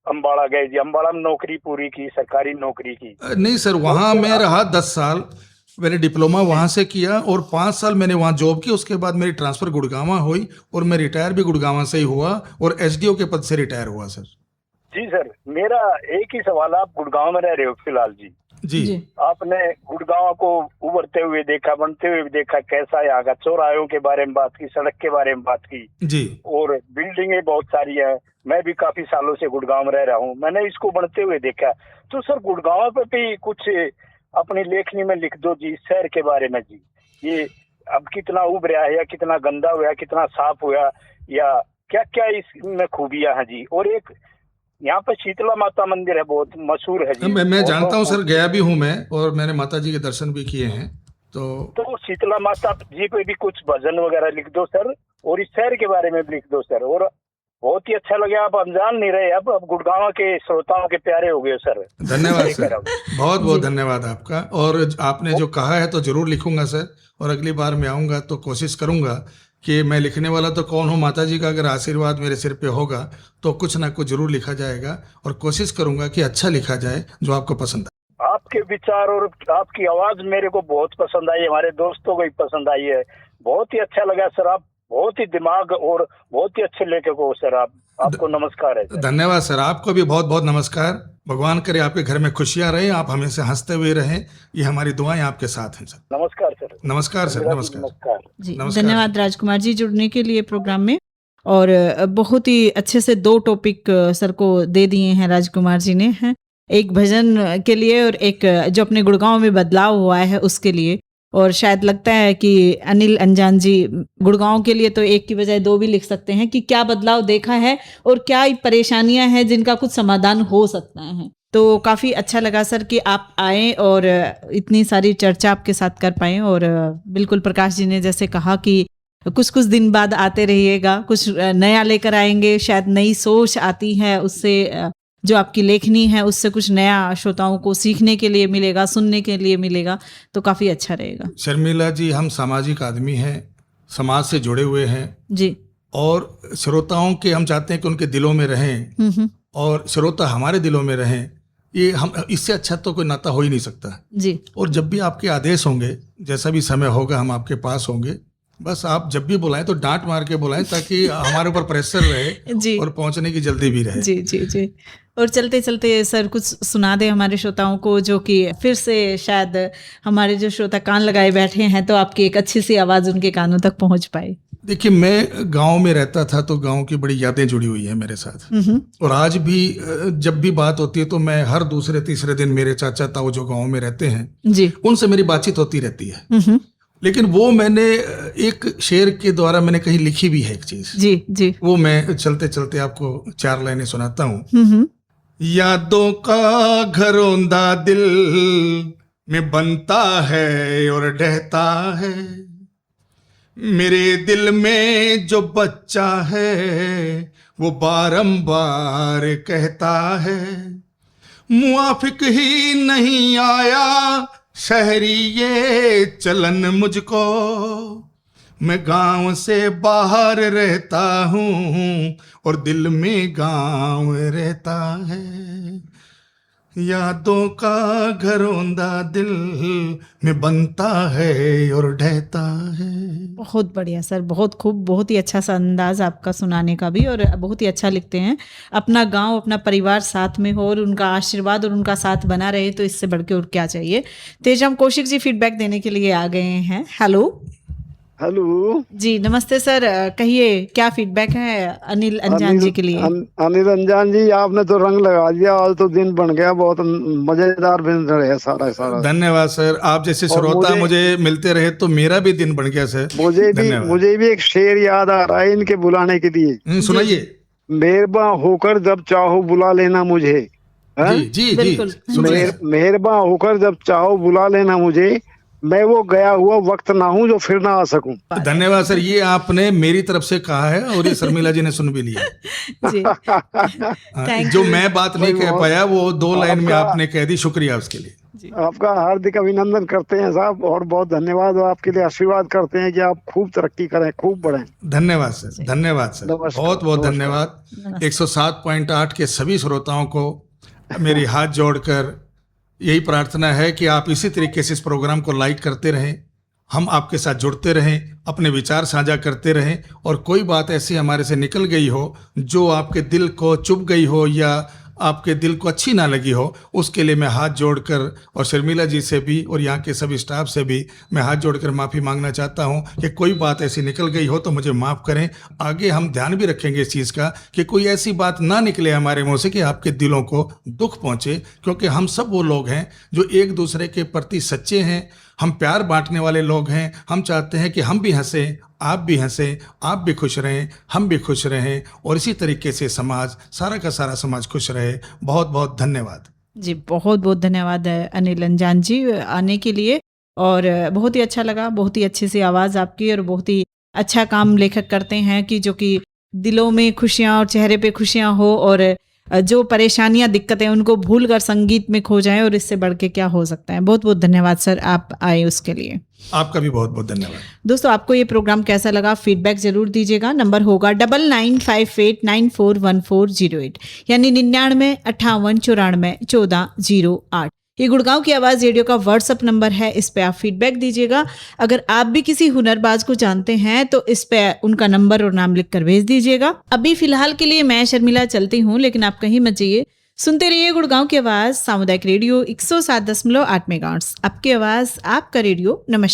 [SPEAKER 3] अम्बाड़ा गए जी, अम्बाड़ा में नौकरी पूरी की, सरकारी नौकरी की?
[SPEAKER 2] नहीं सर, वहाँ मैं रहा 10 साल, मैंने डिप्लोमा वहाँ से किया और 5 साल मैंने वहाँ जॉब की। उसके बाद मेरी ट्रांसफर गुड़गांव हुई और मैं रिटायर भी गुड़गांव से ही हुआ और एसडीओ के पद से रिटायर हुआ सर।
[SPEAKER 3] जी सर, मेरा एक ही सवाल, आप गुड़गांव में रह रहे हो फिलहाल जी।
[SPEAKER 2] जी।
[SPEAKER 3] आपने गुड़गांव को उभरते हुए देखा, बनते हुए देखा, कैसा यहाँ का चौराहों के बारे में बात की, सड़क के बारे में बात की
[SPEAKER 2] जी,
[SPEAKER 3] और बिल्डिंगें बहुत सारी है। मैं भी काफी सालों से गुड़गांव में रह रहा हूँ, मैंने इसको बनते हुए देखा। तो सर गुड़गांव पे भी कुछ अपनी लेखनी में लिख दो जी, शहर के बारे में जी, ये अब कितना उभरा है या कितना गंदा हुआ, कितना साफ हुआ, या क्या क्या इसमें खूबियां हैं जी। और एक यहाँ पे शीतला माता मंदिर है, बहुत मशहूर है जी।
[SPEAKER 2] मैं जानता हूँ सर, गया भी हूँ मैं और मैंने माता जी के दर्शन भी किए हैं। तो
[SPEAKER 3] शीतला माता जी पे भी कुछ भजन वगैरह लिख दो सर, और इस शहर के बारे में भी लिख दो सर। और बहुत ही अच्छा लगे, आप अनजान नहीं रहे, अब गुड़गांव के श्रोताओं के प्यारे हो गए सर।
[SPEAKER 2] धन्यवाद सर, बहुत बहुत धन्यवाद आपका। और आपने जो कहा है तो जरूर लिखूंगा सर, और अगली बार मैं आऊंगा तो कोशिश करूंगा कि मैं लिखने वाला तो कौन हूँ, माता जी का अगर आशीर्वाद मेरे सिर पे होगा तो कुछ ना कुछ जरूर लिखा जाएगा और कोशिश करूंगा कि अच्छा लिखा जाए जो आपको पसंद आए।
[SPEAKER 3] आपके विचार और आपकी आवाज मेरे को बहुत पसंद आई, हमारे दोस्तों को भी पसंद आई है, बहुत ही अच्छा लगा सर। आप बहुत ही दिमाग और बहुत ही अच्छे लेखक हो सर। आपको नमस्कार है।
[SPEAKER 2] धन्यवाद सर, आपको भी बहुत बहुत नमस्कार। भगवान करे आपके घर में खुशियां रहे, आप हमेशा हंसते हुए रहें, ये हमारी दुआएं आपके साथ हैं सर।
[SPEAKER 3] नमस्कार सर।
[SPEAKER 2] नमस्कार सर, नमस्कार
[SPEAKER 1] जी, धन्यवाद राजकुमार जी जुड़ने के लिए प्रोग्राम में। और बहुत ही अच्छे से 2 टॉपिक सर को दे दिए हैं राजकुमार जी ने, हैं, एक भजन के लिए और एक जो अपने गुड़गांव में बदलाव हुआ है उसके लिए। और शायद लगता है कि अनिल अनजान जी गुड़गांव के लिए तो एक की बजाय 2 भी लिख सकते हैं कि क्या बदलाव देखा है और क्या परेशानियां हैं जिनका कुछ समाधान हो सकता है। तो काफ़ी अच्छा लगा सर कि आप आए और इतनी सारी चर्चा आपके साथ कर पाए। और बिल्कुल प्रकाश जी ने जैसे कहा कि कुछ दिन बाद आते रहिएगा, कुछ नया लेकर आएंगे, शायद नई सोच आती है उससे, जो आपकी लेखनी है उससे कुछ नया श्रोताओं को सीखने के लिए मिलेगा, सुनने के लिए मिलेगा, तो काफ़ी अच्छा रहेगा।
[SPEAKER 2] शर्मिला जी, हम सामाजिक आदमी हैं, समाज से जुड़े हुए हैं जी, और श्रोताओं के हम चाहते हैं कि उनके दिलों में रहें और श्रोता हमारे दिलों में रहें। ये हम, इससे अच्छा तो कोई नाता हो ही नहीं सकता जी। और जब भी आपके आदेश होंगे, जैसा भी समय होगा, हम आपके पास होंगे। बस आप जब भी बुलाएं तो डांट मार के बुलाएं ताकि हमारे ऊपर प्रेशर रहे जी, और पहुंचने की जल्दी भी रहे जी जी जी।
[SPEAKER 1] और चलते चलते सर कुछ सुना दे हमारे श्रोताओं को, जो कि फिर से शायद हमारे जो श्रोता कान लगाए बैठे हैं तो आपकी एक अच्छी सी आवाज़ उनके कानों तक पहुंच पाए।
[SPEAKER 2] देखिए, मैं गांव में रहता था तो गांव की बड़ी यादें जुड़ी हुई है मेरे साथ, और आज भी जब भी बात होती है तो मैं हर दूसरे तीसरे दिन मेरे चाचा ताऊ जो गांव में रहते हैं जी, उनसे मेरी बातचीत होती रहती है। लेकिन वो मैंने एक शेर के द्वारा मैंने कहीं लिखी भी है एक चीज जी जी, वो मैं चलते चलते आपको 4 लाइनें सुनाता हूँ। यादों का घरौंदा दिल में बनता है और ढहता है, मेरे दिल में जो बच्चा है वो बारंबार कहता है, मुआफिक ही नहीं आया शहरी ये चलन मुझको, मैं गांव से बाहर रहता हूँ और दिल में गांव रहता है, यादों का घरौंदा दिल में बनता है और ढहता है।
[SPEAKER 1] बहुत बढ़िया सर, बहुत खूब, बहुत ही अच्छा सा अंदाज आपका सुनाने का भी, और बहुत ही अच्छा लिखते हैं। अपना गांव, अपना परिवार साथ में हो और उनका आशीर्वाद और उनका साथ बना रहे, तो इससे बढ़ के और क्या चाहिए। तेजम कौशिक जी फीडबैक देने के लिए आ गए हैं। हेलो जी, नमस्ते सर, कहिए क्या फीडबैक है अनिल अंजान जी के लिए।
[SPEAKER 8] अनिल अंजान जी, आपने तो रंग लगा दिया, आज तो दिन बन गया, बहुत मजेदार दिन रहे सारा।
[SPEAKER 2] धन्यवाद सर, आप जैसे श्रोता मुझे मिलते रहे तो मेरा भी दिन बन गया सर।
[SPEAKER 8] मुझे भी एक शेर याद आ रहा है इनके बुलाने के लिए।
[SPEAKER 2] सुनाइए।
[SPEAKER 8] मेहरबान होकर जब चाहो बुला लेना मुझे।
[SPEAKER 2] जी
[SPEAKER 8] मेहरबान होकर जब चाहो बुला लेना मुझे, मैं वो गया हुआ वक्त ना हूँ जो फिर ना आ सकूं।
[SPEAKER 2] धन्यवाद सर, ये आपने मेरी तरफ से कहा है और ये शर्मिला जी ने सुन भी लिया।
[SPEAKER 1] जी,
[SPEAKER 2] जो मैं बात नहीं कह पाया वो 2 लाइन में आपने कह दी, शुक्रिया उसके लिए।
[SPEAKER 8] आपका हार्दिक अभिनंदन करते हैं साहब, और बहुत धन्यवाद, और आपके लिए आशीर्वाद करते हैं कि आप खूब तरक्की करें, खूब बढ़ें।
[SPEAKER 2] धन्यवाद सर, धन्यवाद सर, बहुत बहुत धन्यवाद। 107.8 के सभी श्रोताओं को मेरी हाथ जोड़कर यही प्रार्थना है कि आप इसी तरीके से इस प्रोग्राम को लाइक करते रहें, हम आपके साथ जुड़ते रहें, अपने विचार साझा करते रहें, और कोई बात ऐसी हमारे से निकल गई हो जो आपके दिल को चुभ गई हो या आपके दिल को अच्छी ना लगी हो, उसके लिए मैं हाथ जोड़कर और शर्मिला जी से भी और यहाँ के सभी स्टाफ से भी मैं हाथ जोड़कर माफ़ी मांगना चाहता हूँ कि कोई बात ऐसी निकल गई हो तो मुझे माफ़ करें। आगे हम ध्यान भी रखेंगे इस चीज़ का कि कोई ऐसी बात ना निकले हमारे मुँह से कि आपके दिलों को दुख पहुँचे, क्योंकि हम सब वो लोग हैं जो एक दूसरे के प्रति सच्चे हैं, हम प्यार बांटने वाले लोग हैं। हम चाहते हैं कि हम भी हंसें, आप भी हंसें, आप भी खुश रहें, हम भी खुश रहें, और इसी तरीके से समाज, सारा का सारा समाज खुश रहे। बहुत बहुत धन्यवाद
[SPEAKER 1] जी, बहुत बहुत धन्यवाद अनिल अंजान जी आने के लिए, और बहुत ही अच्छा लगा, बहुत ही अच्छी सी आवाज़ आपकी, और बहुत ही अच्छा काम लेखक करते हैं कि जो कि दिलों में खुशियाँ और चेहरे पे खुशियाँ हो, और जो परेशानियां दिक्कतें उनको भूल कर संगीत में खो जाएं, और इससे बढ़ के क्या हो सकता है। बहुत बहुत धन्यवाद सर, आप आए उसके लिए।
[SPEAKER 2] आपका भी बहुत बहुत धन्यवाद।
[SPEAKER 1] दोस्तों, आपको ये प्रोग्राम कैसा लगा, फीडबैक जरूर दीजिएगा। नंबर होगा 9958941408, यानी 9958941408। ये गुड़गांव की आवाज़ रेडियो का व्हाट्सअप नंबर है, इस पे आप फीडबैक दीजिएगा। अगर आप भी किसी हुनरबाज को जानते हैं तो इस पे उनका नंबर और नाम लिखकर भेज दीजिएगा। अभी फिलहाल के लिए मैं शर्मिला चलती हूँ, लेकिन आप कहीं मत जाइए, सुनते रहिए गुड़गांव की आवाज़ सामुदायिक रेडियो 107.8 मेगाहर्ट्ज़। आपकी आवाज़, आपका रेडियो। नमस्कार।